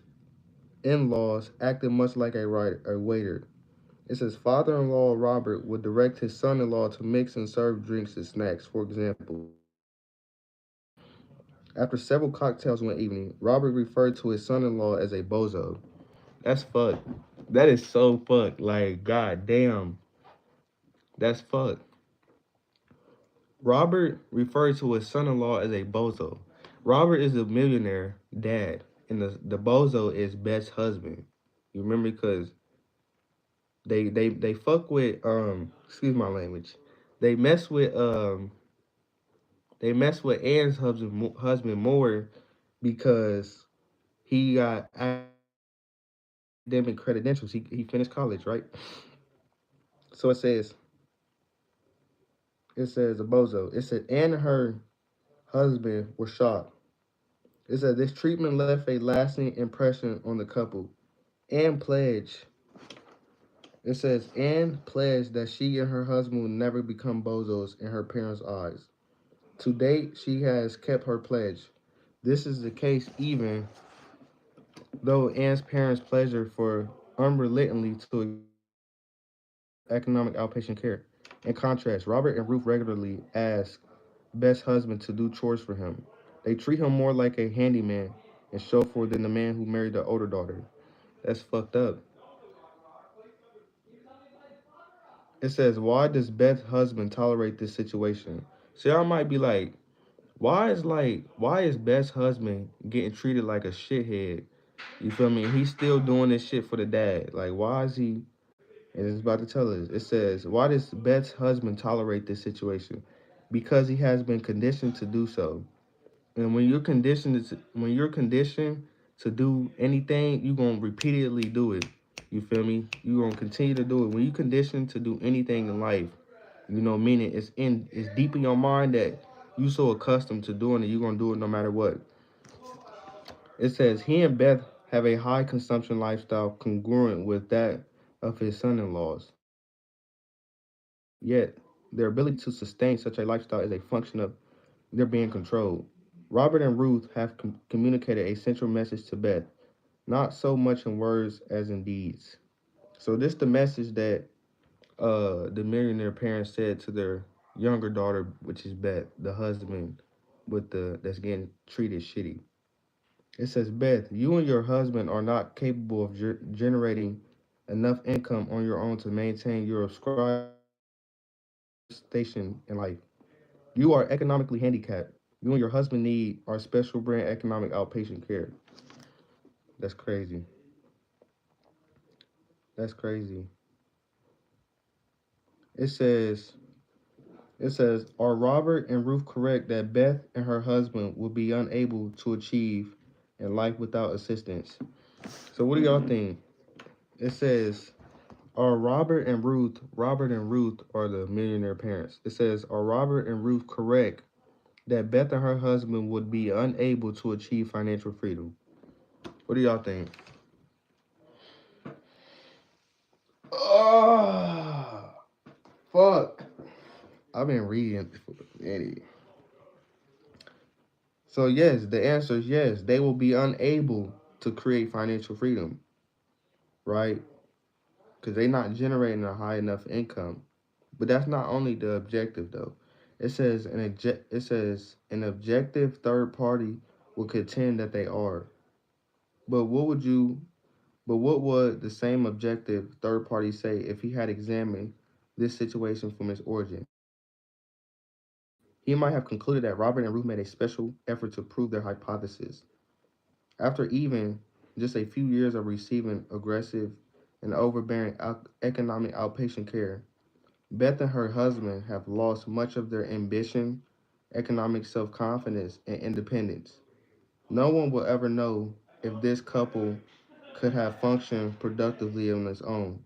in-laws, acted much like a waiter. It says father-in-law Robert would direct his son-in-law to mix and serve drinks and snacks. For example, after several cocktails one evening, Robert referred to his son-in-law as a bozo. That's fuck. That is so fuck. Like, god damn. That's fuck. Robert referred to his son-in-law as a bozo. Robert is a millionaire dad, and the bozo is Beth's husband. You remember because they fuck with excuse my language. They mess with Ann's husband more because he got academic credentials. He finished college, right? So it says a bozo. It said Ann and her husband were shocked. It said this treatment left a lasting impression on the couple. Ann pledged. It says Ann pledged that she and her husband would never become bozos in her parents' eyes. To date, she has kept her pledge. This is the case even though Ann's parents pledged her for unrelentingly to economic outpatient care. In contrast, Robert and Ruth regularly ask Beth's husband to do chores for him. They treat him more like a handyman and chauffeur than the man who married the older daughter. That's fucked up. It says, why does Beth's husband tolerate this situation? So y'all might be why is Beth's husband getting treated like a shithead? You feel me? He's still doing this shit for the dad. Like, why is he? And it's about to tell us. It says, why does Beth's husband tolerate this situation? Because he has been conditioned to do so. And when you're conditioned to do anything, you're gonna repeatedly do it. You feel me? You're gonna continue to do it. When you conditioned to do anything in life, you know, meaning it's deep in your mind that you so accustomed to doing it, you're gonna do it no matter what. It says he and Beth have a high consumption lifestyle congruent with that of his son-in-laws. Yet their ability to sustain such a lifestyle is a function of their being controlled. Robert and Ruth have communicated a central message to Beth, not so much in words as in deeds. So this the message that the millionaire parents said to their younger daughter, which is Beth, the husband with the that's getting treated shitty. It says, Beth, you and your husband are not capable of generating enough income on your own to maintain your station in life. You are economically handicapped. You and your husband need our special brand economic outpatient care. That's crazy. That's crazy. It says are Robert and Ruth correct that Beth and her husband will be unable to achieve in life without assistance? So what do y'all think? It says, are Robert and Ruth are the millionaire parents. It says, are Robert and Ruth correct that Beth and her husband would be unable to achieve financial freedom? What do y'all think? Oh, fuck. I've been reading. Anyway. So yes, the answer is yes. They will be unable to create financial freedom, right? Because they're not generating a high enough income. But that's not only the objective though. It says an objective third party will contend that they are. But what would you but what would the same objective third party say if he had examined this situation from its origin? He might have concluded that Robert and Ruth made a special effort to prove their hypothesis. After even just a few years of receiving aggressive and overbearing economic outpatient care, Beth and her husband have lost much of their ambition, economic self confidence, and independence. No one will ever know if this couple could have functioned productively on its own.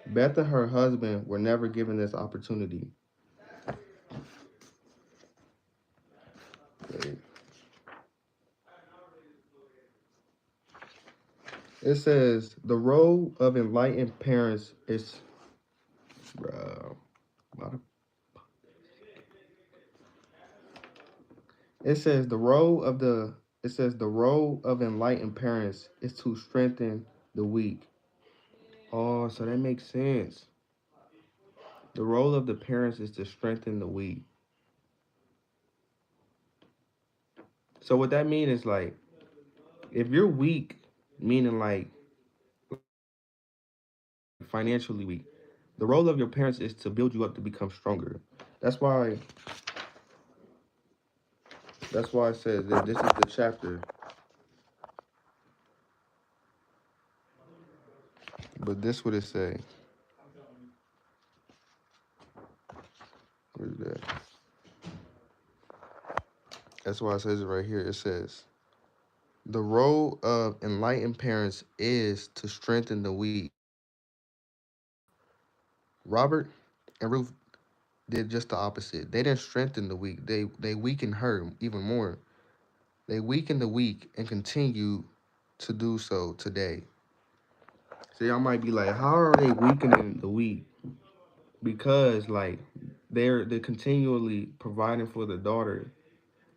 Beth and her husband were never given this opportunity. It says the role of enlightened parents is. Uh, it says the role of the. It says the role of enlightened parents is to strengthen the weak. Oh, so that makes sense. The role of the parents is to strengthen the weak. So what that means is like if you're weak, meaning like financially weak, the role of your parents is to build you up to become stronger. That's why that's why it says that this is the chapter. But this what it say. Where's that? That's why it says it right here. It says the role of enlightened parents is to strengthen the weak. Robert and Ruth did just the opposite. They didn't strengthen the weak. They weakened her even more. They weakened the weak and continue to do so today. So y'all might be like, how are they weakening the weak? Because like they're continually providing for the daughter,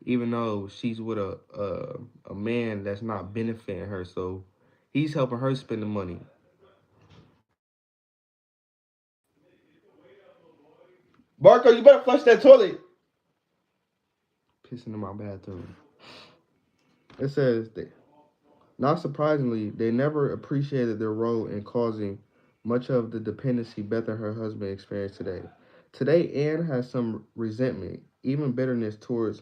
even though she's with a man that's not benefiting her. So he's helping her spend the money. Barco, you better flush that toilet. Pissing in my bathroom. It says that, not surprisingly, they never appreciated their role in causing much of the dependency Beth and her husband experience today. Today, Anne has some resentment, even bitterness towards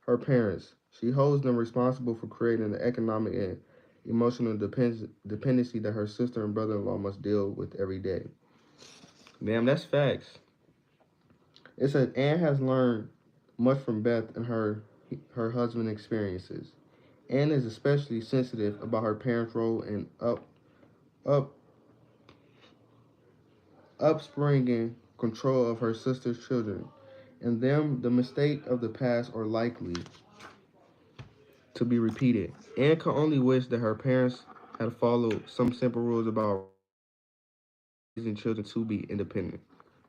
her parents. She holds them responsible for creating the economic and emotional dependency that her sister and brother-in-law must deal with every day. Damn, that's facts. It says Anne has learned much from Beth and her husband experiences. Anne is especially sensitive about her parents' role in up upspringing control of her sister's children. In them, the mistake of the past are likely to be repeated. Anne can only wish that her parents had followed some simple rules about raising children to be independent.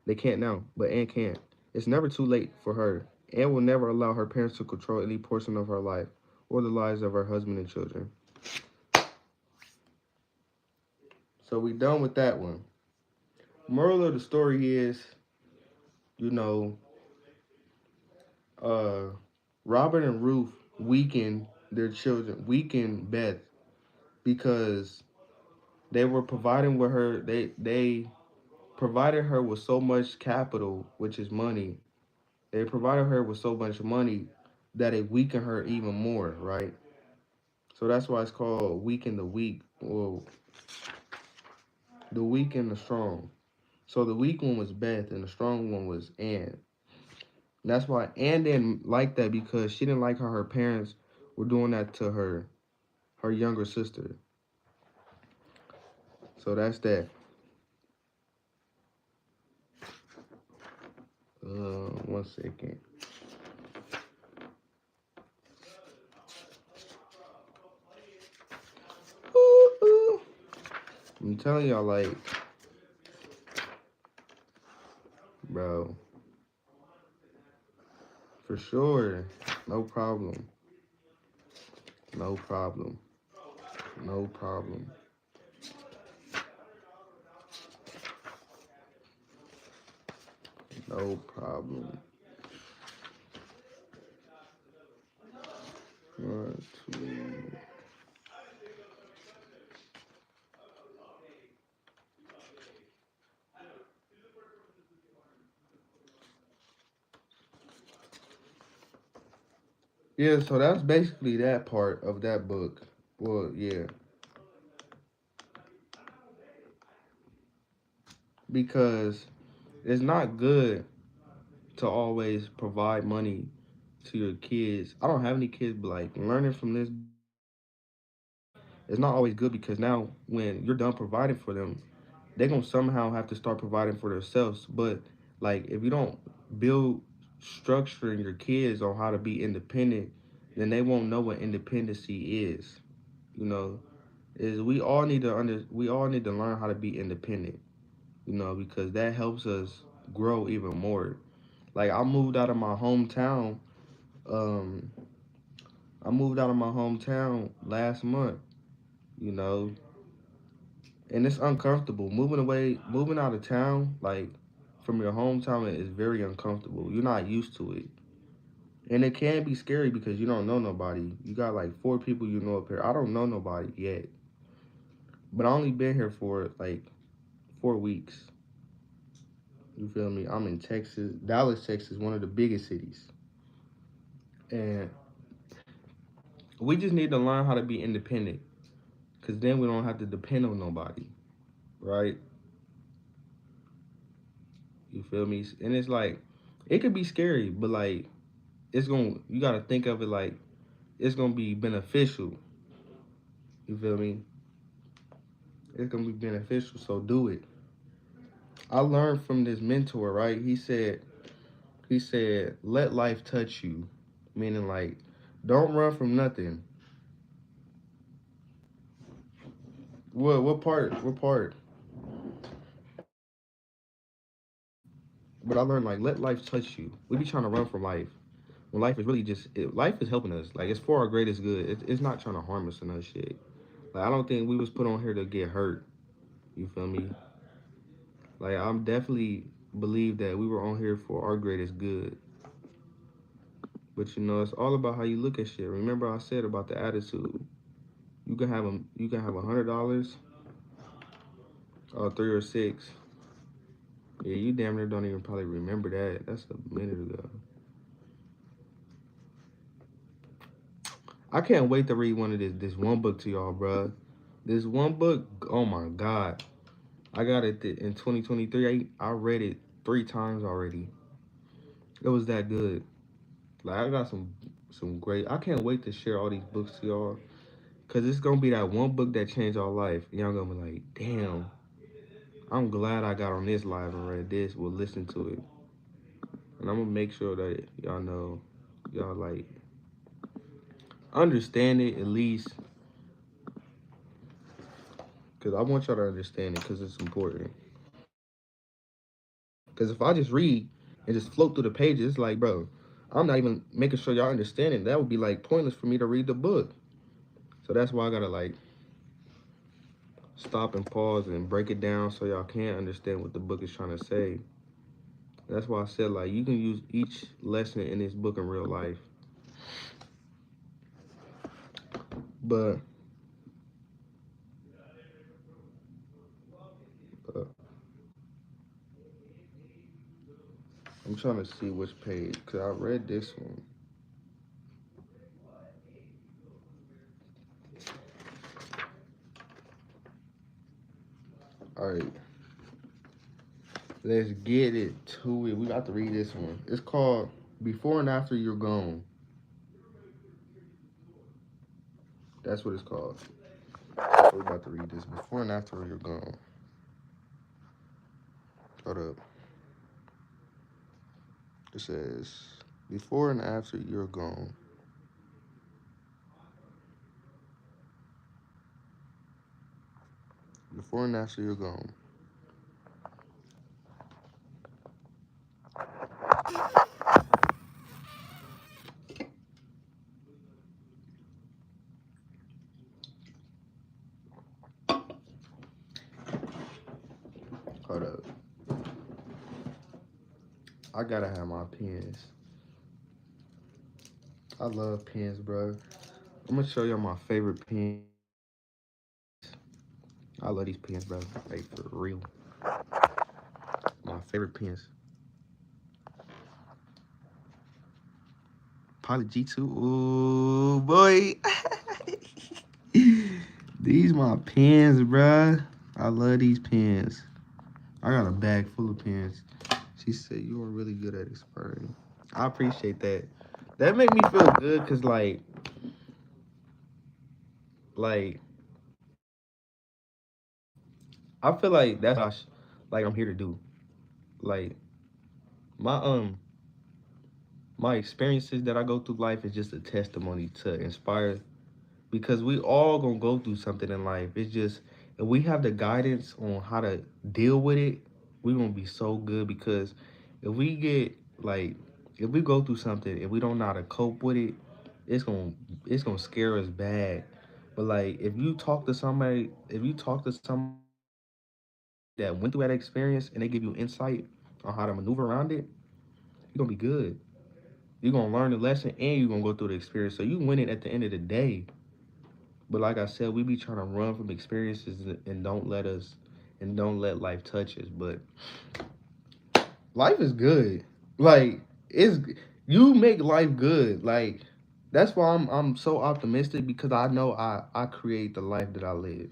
They can't now, but Anne can. It's never too late for her. Anne will never allow her parents to control any portion of her life or the lives of her husband and children. So we done with that one. Moral of the story is, you know, uh, Robert and Ruth weakened their children, weakened Beth because they were providing with her. They provided her with so much capital, which is money. They provided her with so much money that it weakened her even more, right? So that's why it's called weaken the weak, or the weak and the strong. So the weak one was Beth, and the strong one was Anne. That's why Anne didn't like that because she didn't like how her parents were doing that to her younger sister. So that's that. 1 second. Ooh, ooh. I'm telling y'all, like, bro, for sure, no problem, no problem, no problem, no problem. One, two. Yeah, so that's basically that part of that book. Well, yeah, because it's not good to always provide money to your kids. I don't have any kids, but like learning from this, it's not always good because now when you're done providing for them, they're gonna somehow have to start providing for themselves. But like if you don't build structure in your kids on how to be independent, then they won't know what independency is. You know, is we all need to learn how to be independent. You know, because that helps us grow even more. Like I moved out of my hometown. Um, I moved out of my hometown last month. You know, and it's uncomfortable moving out of town, like from your hometown is very uncomfortable. You're not used to it, and it can be scary because you don't know nobody. You got like 4 people you know up here. I don't know nobody yet, but I only been here for like 4 weeks. You feel me? I'm in Texas, Dallas, Texas, one of the biggest cities, and we just need to learn how to be independent, cause then we don't have to depend on nobody, right? You feel me? And it's like it could be scary, but like you gotta think of it like it's gonna be beneficial. You feel me? It's gonna be beneficial, so do it. I learned from this mentor, right? He said, let life touch you. Meaning like don't run from nothing. What part? What part? But I learned like let life touch you. We be trying to run from life. When life is really life is helping us. Like it's for our greatest good. It's not trying to harm us and no shit. Like I don't think we was put on here to get hurt. You feel me? Like I'm definitely believe that we were on here for our greatest good. But you know, it's all about how you look at shit. Remember I said about the attitude. You can have $100, 3 or 6. Yeah, you damn near don't even probably remember that. That's a minute ago. I can't wait to read one of this one book to y'all, bruh. This one book, oh my god. I got it in 2023. I read it 3 times already. It was that good. Like I got some great. I can't wait to share all these books to y'all, cause it's gonna be that one book that changed our life. And y'all gonna be like, damn, I'm glad I got on this live and read this. We'll listen to it, and I'm gonna make sure that y'all know, y'all like understand it at least, cause I want y'all to understand it, cause it's important. Cause if I just read and just float through the pages, it's like, bro, I'm not even making sure y'all understand it. That would be like pointless for me to read the book. So that's why I gotta like stop and pause and break it down so y'all can understand what the book is trying to say. That's why I said like you can use each lesson in this book in real life. But uh, I'm trying to see which page because I read this one. All right, let's get it to it. We got to read this one. It's called "Before and After You're Gone." That's what it's called. We're about to read this before and after you're gone. Hold up. It says before and after you're gone. Before and after you're gone. Hold up. I gotta have my pens. I love pens, bro. I'm gonna show y'all my favorite pens. I love these pens, bro. Like for real. My favorite pens. Poly G2. Ooh, boy. These my pens, bro. I love these pens. I got a bag full of pens. She said you are really good at expiring. I appreciate that. That make me feel good because like I feel like that's what like I'm here to do. Like my my experiences that I go through life is just a testimony to inspire because we all gonna go through something in life. It's just if we have the guidance on how to deal with it, we gonna be so good because if we get like if we go through something and we don't know how to cope with it, it's gonna it's gonna scare us bad. But like if you talk to somebody that went through that experience and they give you insight on how to maneuver around it, you're gonna be good. You're gonna learn the lesson and you're gonna go through the experience. So you win it at the end of the day. But like I said, we be trying to run from experiences and don't let life touch us. But life is good. Like it's you make life good. Like that's why I'm so optimistic because I know I create the life that I live.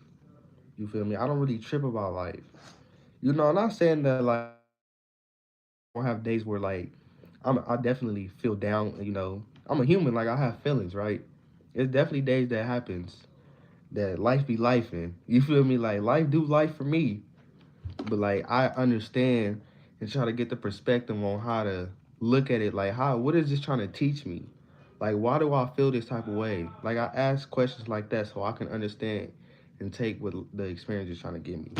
You feel me? I don't really trip about life. You know, I'm not saying that like I don't have days where like I definitely feel down. You know, I'm a human. Like I have feelings, right? It's definitely days that happens that life be life in. You feel me? Like life do life for me. But like I understand and try to get the perspective on how to look at it. Like how what is this trying to teach me? Like why do I feel this type of way? Like I ask questions like that so I can understand and take what the experience is trying to give me.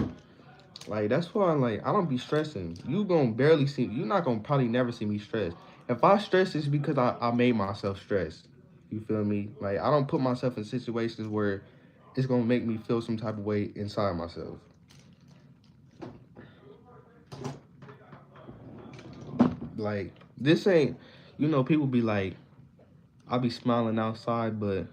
Like that's why like I don't be stressing. You gonna barely see you're not gonna probably never see me stressed. If I stress it's because I made myself stressed. You feel me? Like I don't put myself in situations where it's gonna make me feel some type of way inside myself. Like this ain't you know, people be like, I be smiling outside, but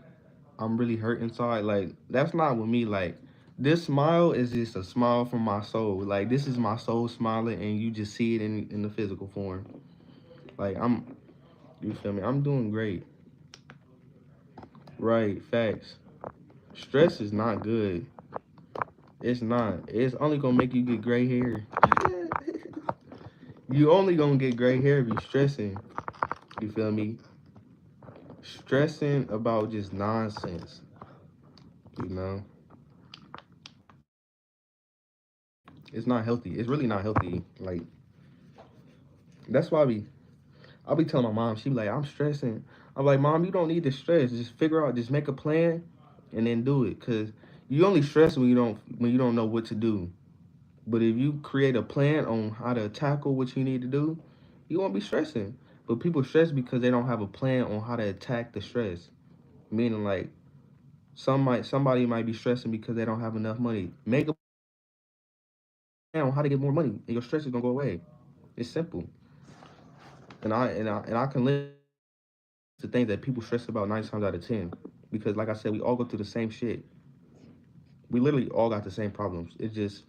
I'm really hurt inside. Like that's not with me. Like this smile is just a smile from my soul. Like this is my soul smiling, and you just see it in the physical form. Like you feel me? I'm doing great. Right, facts. Stress is not good. It's not. It's only gonna make you get gray hair. You only gonna get gray hair if you stressing. You feel me? Stressing about just nonsense. You know, it's not healthy. It's really not healthy. Like that's why I'll be telling my mom. She be like, I'm stressing. I'm like, Mom, you don't need to stress. Just figure out. Just make a plan, and then do it. Cause you only stress when you don't know what to do. But if you create a plan on how to tackle what you need to do, you won't be stressing. But people stress because they don't have a plan on how to attack the stress. Meaning like somebody might be stressing because they don't have enough money. Make a plan on how to get more money, and your stress is gonna go away. It's simple. And I can list the things that people stress about 9 times out of 10. because, like I said, we all go through the same shit. We literally all got the same problems. It's just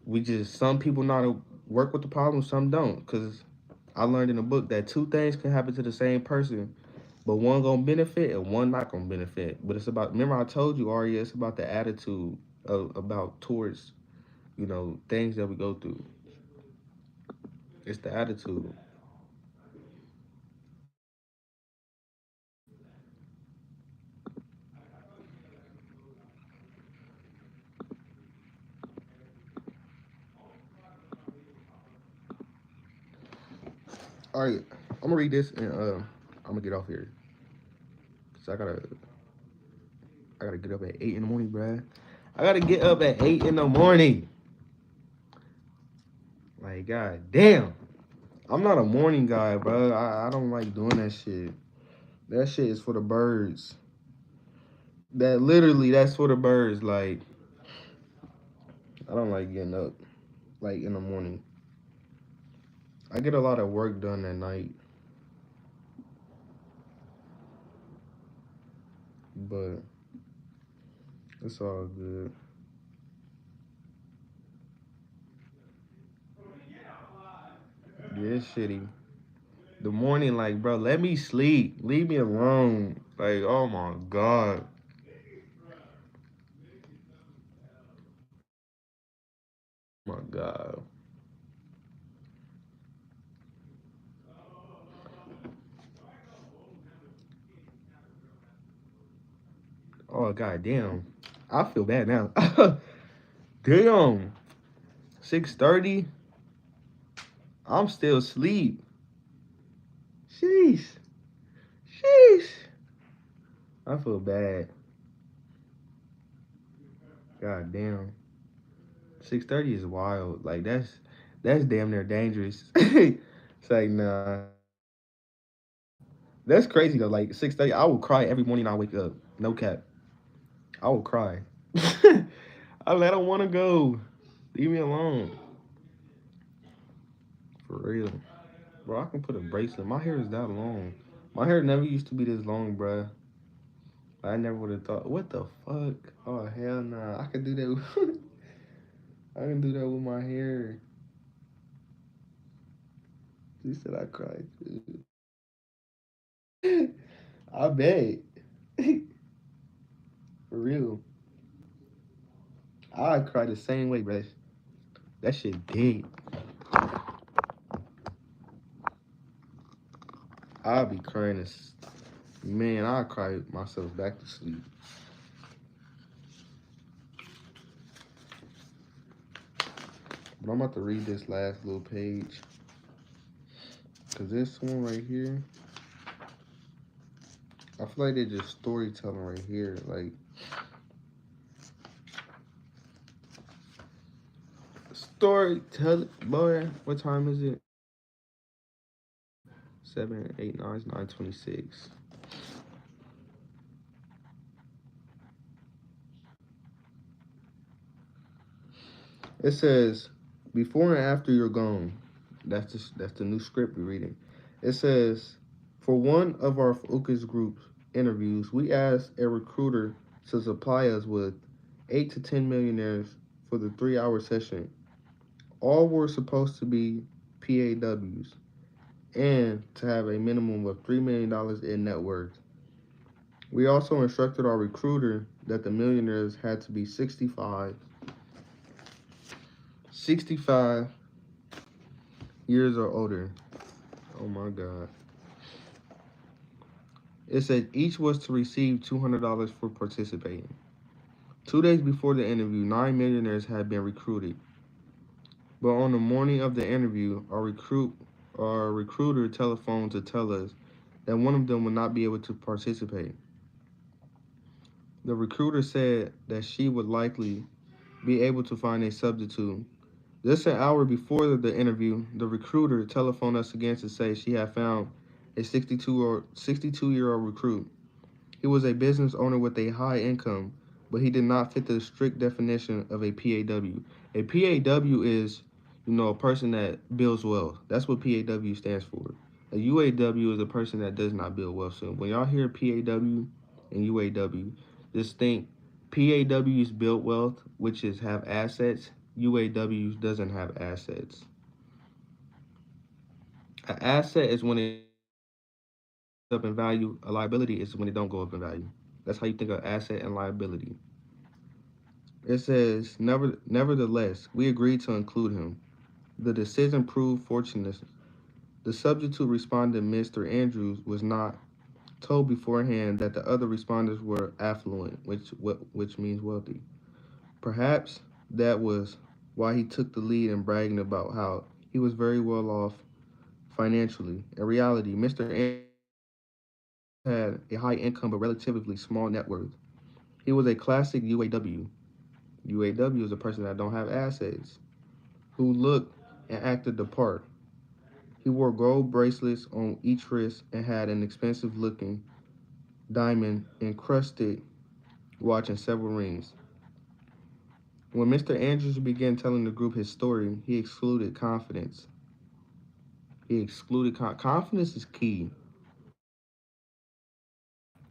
we just some people know how to work with the problem, some don't. Cause I learned in the book that two things can happen to the same person, but one gonna benefit and one not gonna benefit. But it's about, remember I told you, Arya, it's about the attitude about towards, things that we go through. It's the attitude. All right, I'm gonna read this and I'm gonna get off here. Cause I gotta get up at 8 in the morning, bruh. I gotta get up at 8 in the morning. Like, god damn. I'm not a morning guy, bro. I don't like doing that shit. That shit is for the birds. That literally, that's for the birds. Like, I don't like getting up like in the morning. I get a lot of work done at night, but it's all good. Yeah, it's shitty. The morning, like, bro, let me sleep. Leave me alone. Like, oh my god. My god. Oh god damn. I feel bad now. Damn. 6:30. I'm still asleep. Sheesh. Sheesh. I feel bad. God damn. 6:30 is wild. Like that's damn near dangerous. It's like nah. That's crazy though. Like 6:30, I will cry every morning I wake up. No cap. I will cry. I don't want to go. Leave me alone. For real. Bro, I can put a bracelet. My hair is that long. My hair never used to be this long, bruh. I never would have thought. What the fuck? Oh hell nah. I can do that. I can do that with my hair. She said I cried too. I bet. For real. I cry the same way, bruh. That shit dead. I'll be crying this. Man, I'll cry myself back to sleep. But I'm about to read this last little page. Cause this one right here, I feel like they're just storytelling right here. Like storytelling, boy. What time is it? 7, 8, 9, 9:26. It says, before and after you're gone. That's the new script we're reading. It says, for one of our focus group interviews, we asked a recruiter to supply us with 8 to 10 millionaires for the 3 hour session. All were supposed to be PAWs and to have a minimum of $3 million in net worth. We also instructed our recruiter that the millionaires had to be 65 years or older. Oh my God. It said each was to receive $200 for participating. 2 days before the interview, 9 millionaires had been recruited. But on the morning of the interview, our recruiter telephoned to tell us that one of them would not be able to participate. The recruiter said that she would likely be able to find a substitute. Just an hour before the interview, the recruiter telephoned us again to say she had found a 62-year-old recruit. He was a business owner with a high income, but he did not fit the strict definition of a PAW. A PAW is, a person that builds wealth. That's what PAW stands for. A UAW is a person that does not build wealth. So when y'all hear PAW, and UAW. Just think PAWs build wealth, which is have assets. UAWs doesn't have assets. An asset is when it up in value. A liability is when it don't go up in value. That's how you think of asset and liability. It says, nevertheless, we agreed to include him. The decision proved fortunate. The substitute respondent, Mr. Andrews, was not told beforehand that the other respondents were affluent, which means wealthy. Perhaps that was why he took the lead in bragging about how he was very well off financially. In reality, Mr. Andrews had a high income but relatively small net worth. He was a classic UAW. UAW is a person that don't have assets, who looked and acted the part. He wore gold bracelets on each wrist and had an expensive looking diamond encrusted watch and several rings. When Mr. Andrews began telling the group his story, he excluded confidence. Confidence is key.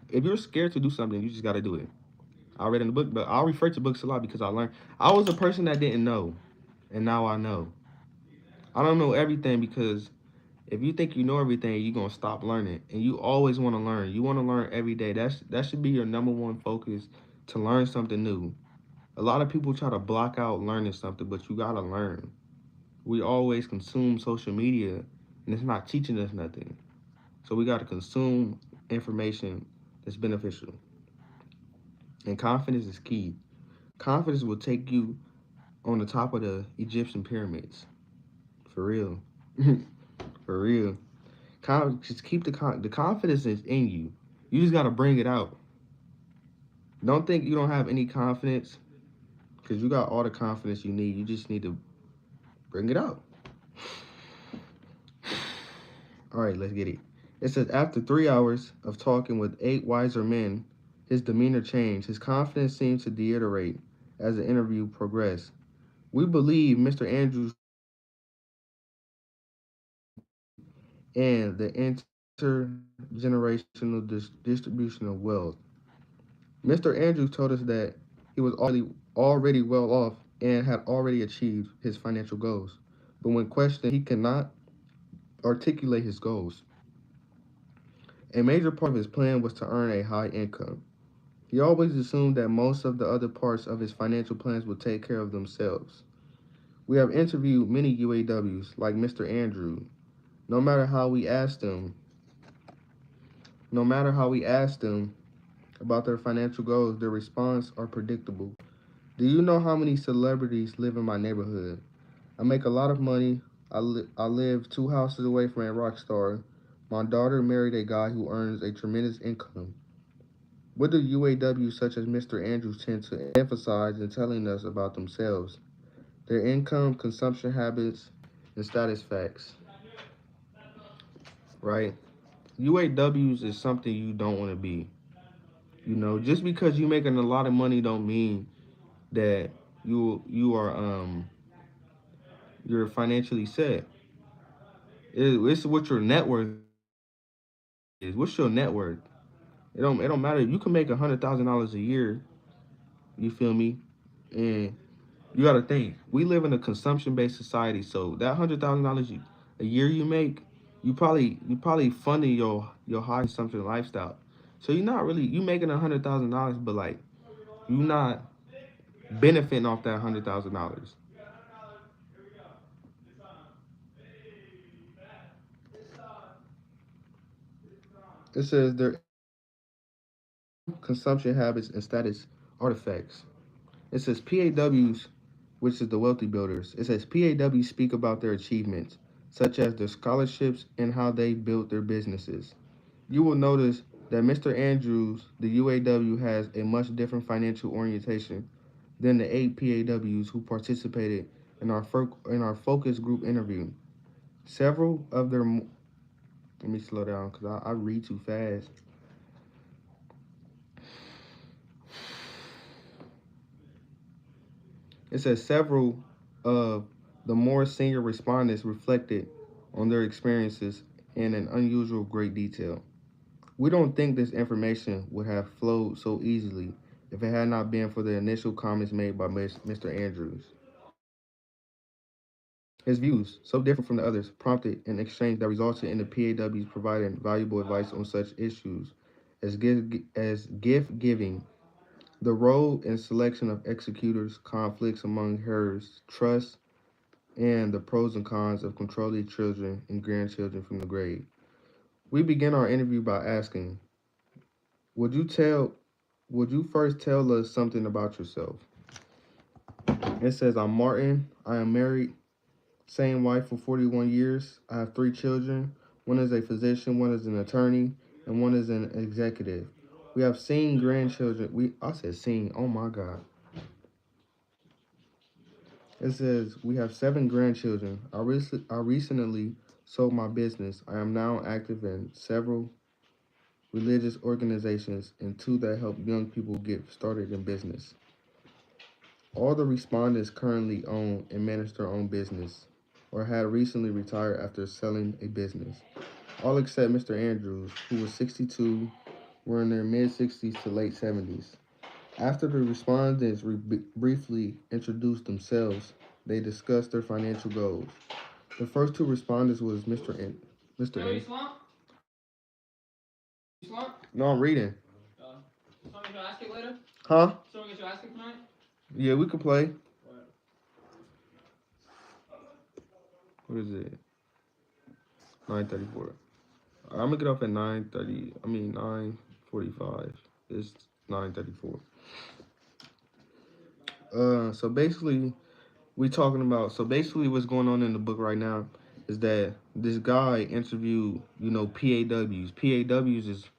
If you're scared to do something, you just got to do it. I read in the book, but I'll refer to books a lot because I learned. I was a person that didn't know, and now I know. I don't know everything because if you think you know everything, you're gonna stop learning, and you always want to learn. You want to learn every day. That should be your number one focus, to learn something new. A lot of people try to block out learning something, but you gotta learn. We always consume social media, and it's not teaching us nothing. So we gotta consume information that's beneficial. And confidence is key. Confidence will take you on the top of the Egyptian pyramids. For real. For real. Just keep the confidence is in you. You just gotta bring it out. Don't think you don't have any confidence, because you got all the confidence you need. You just need to bring it out. All right, let's get it. It says, after 3 hours of talking with 8 wiser men, his demeanor changed. His confidence seemed to deteriorate as the interview progressed. We believe Mr. Andrews and the intergenerational distribution of wealth. Mr. Andrews told us that he was already well off and had already achieved his financial goals. But when questioned, he cannot articulate his goals. A major part of his plan was to earn a high income. He always assumed that most of the other parts of his financial plans would take care of themselves. We have interviewed many UAWs like Mr. Andrew. No matter how we asked them, no matter how we asked them about their financial goals, their response are predictable. Do you know how many celebrities live in my neighborhood? I make a lot of money. I live 2 houses away from a rock star. My daughter married a guy who earns a tremendous income. What do UAWs such as Mr. Andrews tend to emphasize in telling us about themselves? Their income, consumption habits, and status facts, right? UAWs is something you don't want to be. Just because you're making a lot of money don't mean that you're financially set. It's what your net worth is. What's your net worth? It don't matter. You can make $100,000 a year. You feel me? And you got to think. We live in a consumption based society, so that $100,000 a year you make, you probably funding your high consumption lifestyle. So you're not really you making $100,000, but like you're not benefiting off that $100,000. It says their consumption habits and status artifacts. It says PAWs, which is the wealthy builders. It says PAWs speak about their achievements, such as their scholarships and how they built their businesses. You will notice that Mr. Andrews, the UAW, has a much different financial orientation than the 8 PAWs who participated in our focus group interview. Several of their let me slow down because I read too fast. It says several of the more senior respondents reflected on their experiences in an unusual great detail. We don't think this information would have flowed so easily if it had not been for the initial comments made by Mr. Andrews. His views, so different from the others, prompted an exchange that resulted in the PAWs providing valuable advice on such issues as gift giving, the role and selection of executors, conflicts among heirs, trust, and the pros and cons of controlling children and grandchildren from the grave. We begin our interview by asking, would you tell would you first tell us something about yourself? It says, I'm Martin. I am married, same wife for 41 years. I have three children. One is a physician, one is an attorney, and one is an executive. We have seen grandchildren. I said seen. Oh my God. It says we have seven grandchildren. I recently sold my business. I am now active in several religious organizations and two that help young people get started in business. All the respondents currently own and manage their own business or had recently retired after selling a business. All except Mr. Andrews, who was 62, were in their mid 60s to late 70s. After the respondents briefly introduced themselves, they discussed their financial goals. The first two respondents was Mr. N. No, I'm reading. Someone to ask it later? Huh? Someone get you ask it tonight? Yeah, we could play. What is it? 9:34. I'm gonna get off at 9:30. I mean 9:45. It's 9:34. So basically, what's going on in the book right now is that this guy interviewed, PAWs. PAWs is,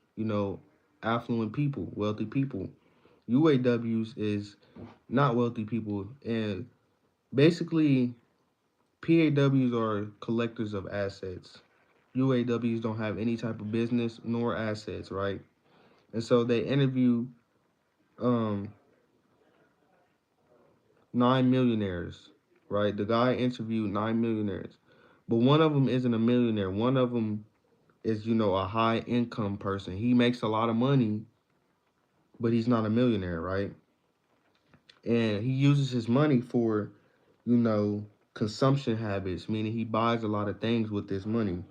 affluent people, wealthy people. UAWs is not wealthy people, and basically PAWs are collectors of assets. UAWs don't have any type of business nor assets, right? And so they interview um 9 millionaires, right? The guy interviewed 9 millionaires, but one of them isn't a millionaire. One of them is, a high income person. He makes a lot of money, but he's not a millionaire, right? And he uses his money for, you know, consumption habits, meaning he buys a lot of things with this money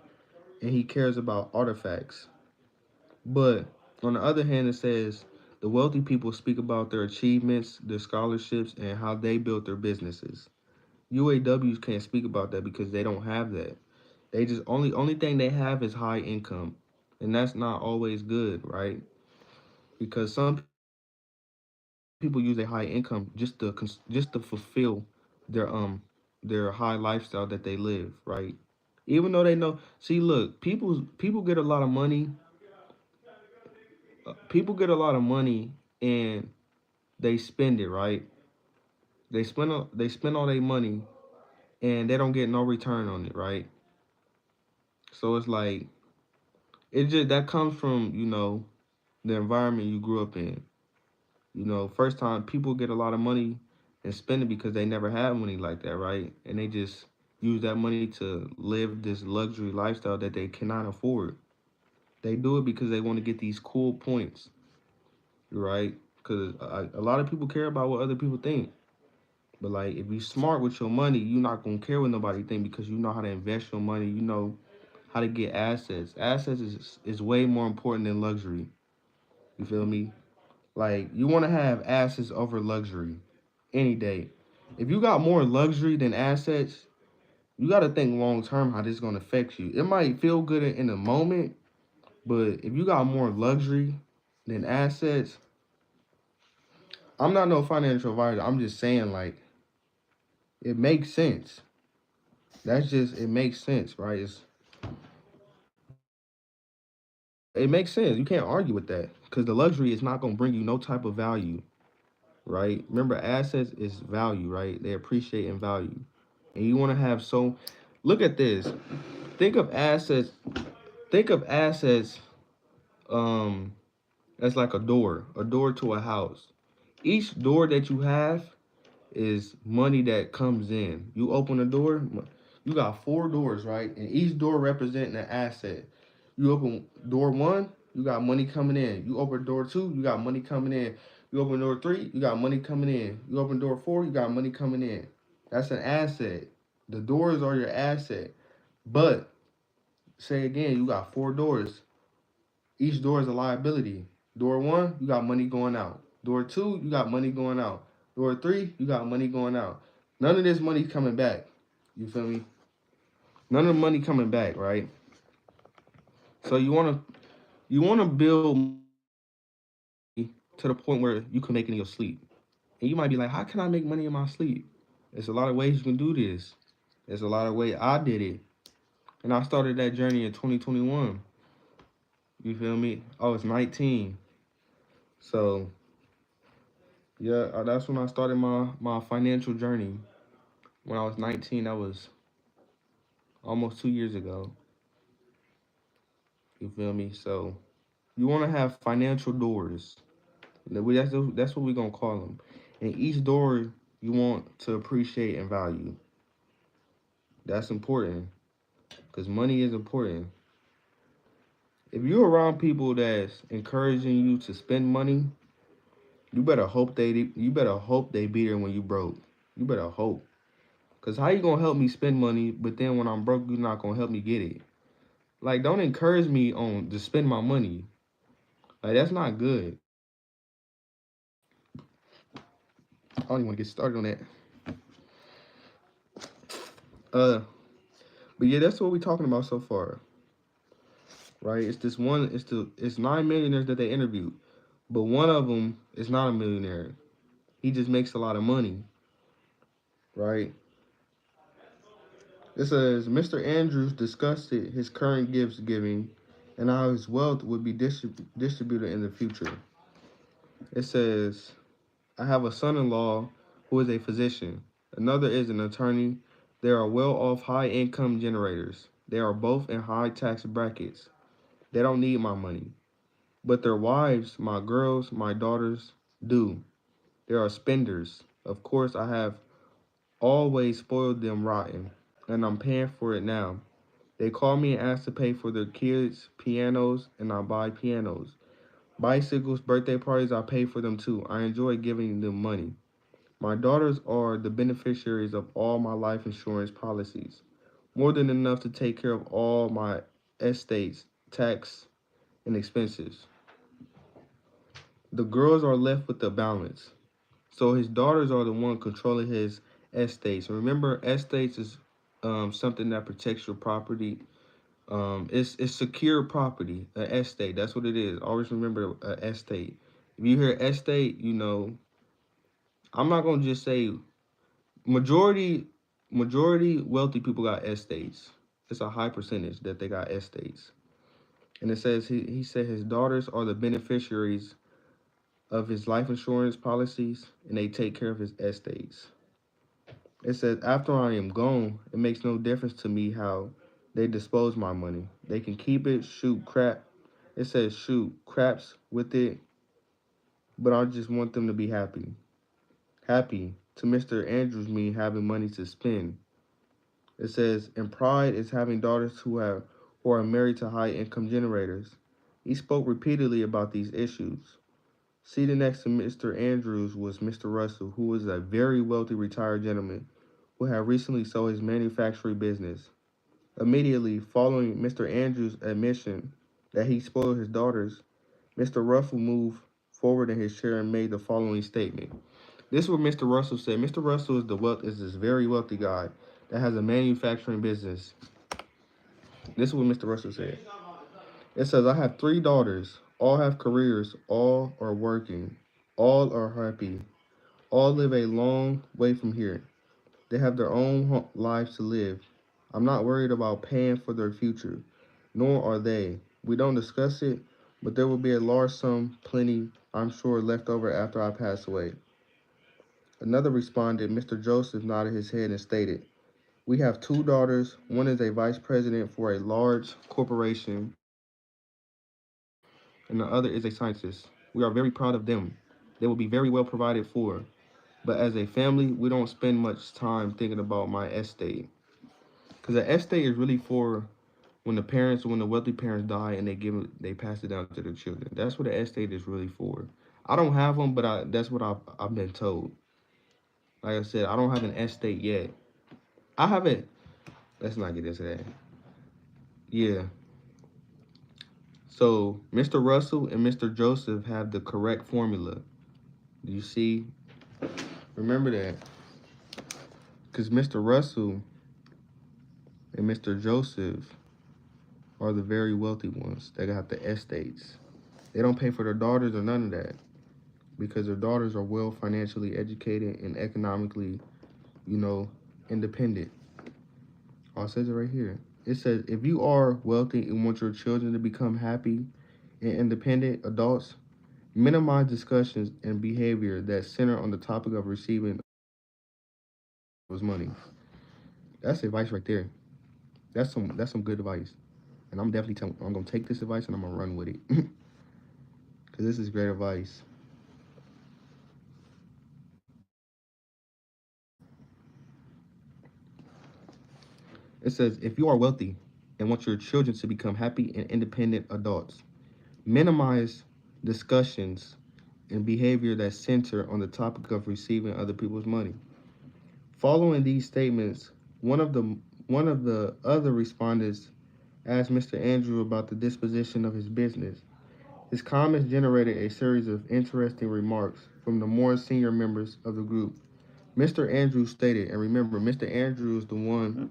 and he cares about artifacts. But on the other hand, it says the wealthy people speak about their achievements, their scholarships, and how they built their businesses. UAWs can't speak about that because they don't have that. They just only thing they have is high income, and that's not always good, right? Because some people use their high income just to fulfill their their high lifestyle that they live, right? Even though they know, see, look, people get a lot of money. People get a lot of money and they spend it, right? They spend all their money and they don't get no return on it, right? So it's like it just that comes from, the environment you grew up in. First time people get a lot of money and spend it because they never had money like that, right? And they just use that money to live this luxury lifestyle that they cannot afford. They do it because they want to get these cool points, right? Because a lot of people care about what other people think. But like, if you smart with your money, you're not gonna care what nobody think because you know how to invest your money. You know how to get assets. Assets is way more important than luxury. You feel me? Like, you want to have assets over luxury any day. If you got more luxury than assets, you got to think long term how this is gonna affect you. It might feel good in the moment, but if you got more luxury than assets, I'm not no financial advisor. I'm just saying, like, it makes sense. It makes sense, right? It makes sense. You can't argue with that because the luxury is not going to bring you no type of value, right? Remember, assets is value, right? They appreciate in value. And you want to have look at this. Think of assets, think of assets um as like a door to a house. Each door that you have is money that comes in. You open a door, you got four doors, right? And each door representing an asset. You open door one, you got money coming in. You open door 2, you got money coming in. You open door 3, you got money coming in. You open door 4, you got money coming in. That's an asset. The doors are your asset. But say again, you got 4 doors. Each door is a liability. Door 1, you got money going out. Door 2, you got money going out. Door 3, you got money going out. None of this money coming back. You feel me? None of the money coming back, right? So you wanna build money to the point where you can make it in your sleep. And you might be like, how can I make money in my sleep? There's a lot of ways you can do this. There's a lot of ways I did it. And I started that journey in 2021. You feel me? I was 19. So yeah, that's when I started my financial journey. When I was 19, that was almost 2 years ago. You feel me? So you want to have financial doors. That's what we're gonna call them. And each door you want to appreciate and value. That's important because money is important. If you're around people that's encouraging you to spend money, you better hope they be there when you broke. You better hope. Cause how you gonna help me spend money, but then when I'm broke, you're not gonna help me get it? Like, don't encourage me on to spend my money. Like, that's not good. I don't even want to get started on that. Uh, but yeah, that's what we're talking about so far, right? It's this one. It's 9 millionaires that they interviewed, but one of them is not a millionaire. He just makes a lot of money, right? It says Mr. Andrews discussed his current gifts giving and how his wealth would be distributed in the future. It says, I have a son-in-law who is a physician. Another is an attorney. They are well-off high-income generators. They are both in high tax brackets. They don't need my money. But their wives, my girls, my daughters, do. They are spenders. Of course, I have always spoiled them rotten, and I'm paying for it now. They call me and ask to pay for their kids' pianos, and I buy pianos. Bicycles, birthday parties, I pay for them too. I enjoy giving them money. My daughters are the beneficiaries of all my life insurance policies, more than enough to take care of all my estates, tax, and expenses. The girls are left with the balance. So his daughters are the one controlling his estates. Remember, estates is something that protects your property. It's secure property, an estate. That's what it is. Always remember an estate. If you hear estate, I'm not gonna just say majority majority wealthy people got estates. It's a high percentage that they got estates. And it says he said his daughters are the beneficiaries of his life insurance policies and they take care of his estates. It says after I am gone, it makes no difference to me how they dispose my money. They can keep it, shoot crap. It says shoot craps with it, but I just want them to be happy. Happy to Mr. Andrews mean having money to spend. It says, and pride is having daughters who are married to high income generators. He spoke repeatedly about these issues. Seated next to Mr. Andrews was Mr. Russell, who was a very wealthy retired gentleman who had recently sold his manufacturing business. Immediately following Mr. Andrews' admission that he spoiled his daughters, Mr. Russell moved forward in his chair and made the following statement. This is what Mr. Russell said. Mr. Russell is this very wealthy guy that has a manufacturing business. This is what Mr. Russell said. It says, I have 3 daughters. All have careers. All are working. All are happy. All live a long way from here. They have their own lives to live. I'm not worried about paying for their future, nor are they. We don't discuss it, but there will be a large sum, plenty, I'm sure, left over after I pass away. Another responded, Mr. Joseph nodded his head and stated, we have 2 daughters. One is a vice president for a large corporation, and the other is a scientist. We are very proud of them. They will be very well provided for. But as a family, we don't spend much time thinking about my estate. Because the estate is really for when the wealthy parents die and they pass it down to their children. That's what the estate is really for. I don't have them, but that's what I've been told. Like I said, I don't have an estate yet. I haven't. Let's not get into that. Yeah. So Mr. Russell and Mr. Joseph have the correct formula. Do you see? Remember that, because Mr. Russell and Mr. Joseph are the very wealthy ones. They got the estates. They don't pay for their daughters or none of that because their daughters are well financially educated and economically, you know, independent. Oh, it says it right here. It says if you are wealthy and want your children to become happy and independent adults, minimize discussions and behavior that center on the topic of receiving was money. That's advice right there. That's some good advice. And I'm gonna take this advice and I'm gonna run with it. Cause this is great advice. It says if you are wealthy and want your children to become happy and independent adults, minimize discussions and behavior that center on the topic of receiving other people's money. Following these statements, one of the other respondents asked Mr. Andrew about the disposition of his business. His comments generated a series of interesting remarks from the more senior members of the group. Mr. Andrews stated, and remember, Mr. Andrews is the one.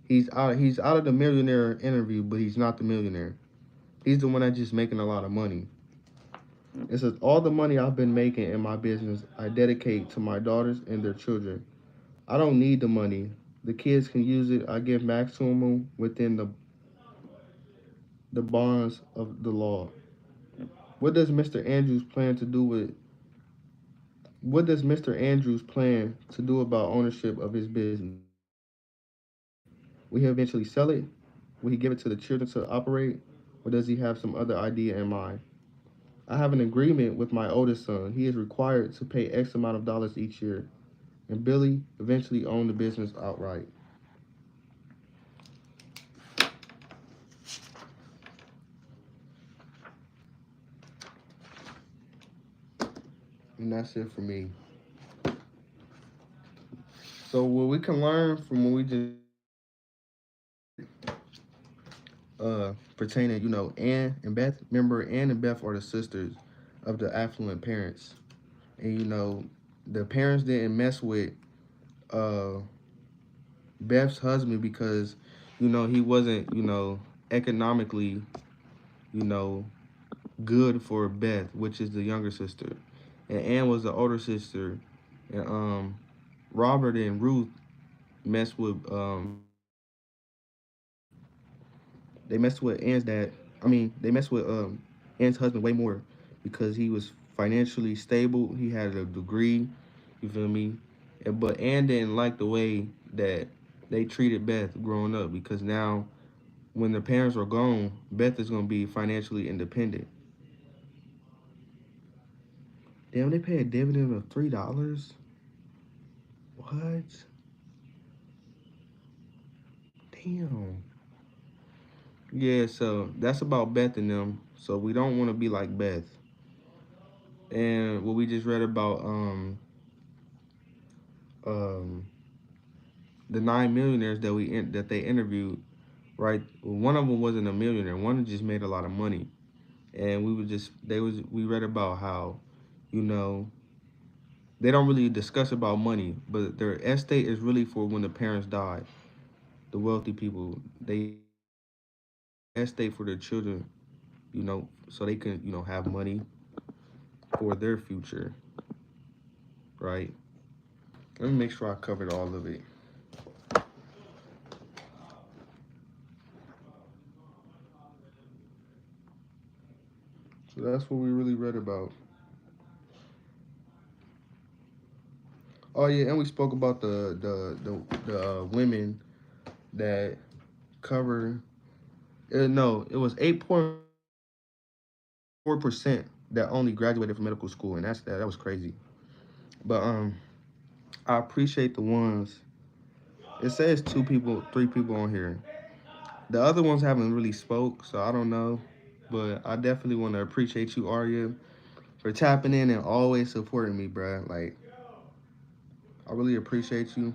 He's out of the millionaire interview, but he's not the millionaire. He's the one that's just making a lot of money. It says all the money I've been making in my business, I dedicate to my daughters and their children. I don't need the money. The kids can use it. I give maximum within the bonds of the law. What does Mr. Andrews plan to do with What does Mr. Andrews plan to do about ownership of his business? Will he eventually sell it? Will he give it to the children to operate? Or does he have some other idea in mind? I have an agreement with my oldest son. He is required to pay X amount of dollars each year, and Billy eventually owned the business outright. And that's it for me. So what we can learn from what we just pertaining, Ann and Beth. Remember, Ann and Beth are the sisters of the affluent parents, and the parents didn't mess with uh Beth's husband because he wasn't economically you know good for Beth, which is the younger sister, and Ann was the older sister, and Robert and Ruth messed with they messed with Ann's dad. I mean, they messed with Ann's husband way more because he was financially stable. He had a degree. You feel me? But Ann didn't like the way that they treated Beth growing up because now, when the parents are gone, Beth is gonna be financially independent. Damn, they pay a dividend of $3. What? Damn. Yeah, so that's about Beth and them. So we don't want to be like Beth. And what we just read about um the 9 millionaires that they interviewed, right? Well, one of them wasn't a millionaire. One just made a lot of money, and we read about how, you know, they don't really discuss about money, but their estate is really for when the parents die. The wealthy people, they estate for their children, so they can have money for their future, right? Let me make sure I covered all of it. So that's what we really read about. Oh yeah, and we spoke about the women that cover. No, it was 8.4% that only graduated from medical school, and that was crazy. But I appreciate the ones. It says 2 people, 3 people on here. The other ones haven't really spoke, so I don't know. But I definitely want to appreciate you, Arya, for tapping in and always supporting me, bruh. Like, I really appreciate you.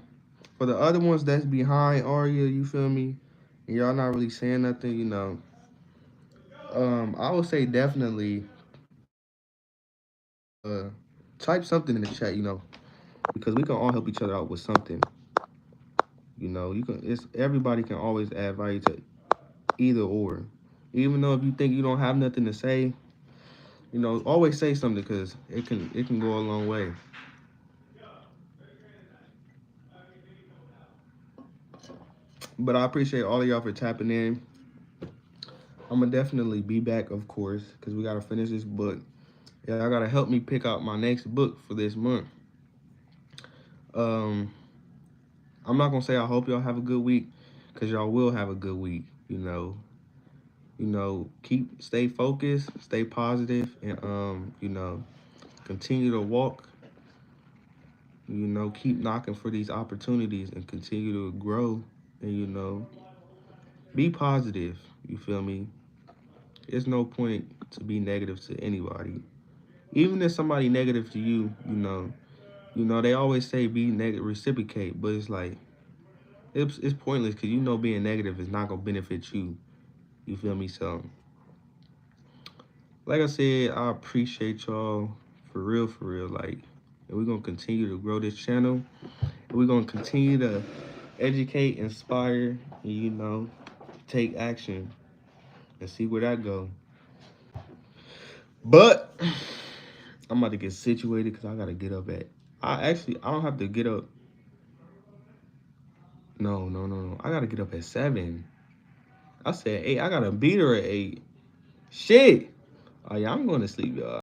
For the other ones that's behind Arya, you feel me? And y'all not really saying nothing, you know. I would say definitely uh type something in the chat, you know, because we can all help each other out with something. You know, you can it's everybody can always add value to either or. Even though if you think you don't have nothing to say, you know, always say something because it can go a long way. But I appreciate all of y'all for tapping in. I'm gonna definitely be back, of course, because we gotta finish this book. Yeah, I gotta help me pick out my next book for this month. Um, I'm not gonna say I hope y'all have a good week, cause y'all will have a good week. Stay focused, stay positive, and continue to walk. Keep knocking for these opportunities and continue to grow. And be positive. You feel me? There's no point to be negative to anybody. Even if somebody negative to you, they always say be negative, reciprocate, but it's like it's pointless because being negative is not gonna benefit you. You feel me? So, like I said, I appreciate y'all for real. Like, and we're gonna continue to grow this channel. And we're gonna continue to educate, inspire, and take action and see where that go. But I'm about to get situated because I gotta get up at. I don't have to get up. No, no, no, no. I gotta get up at 7. I said 8. I gotta beat her at 8. Shit. Oh yeah, I'm going to sleep, y'all.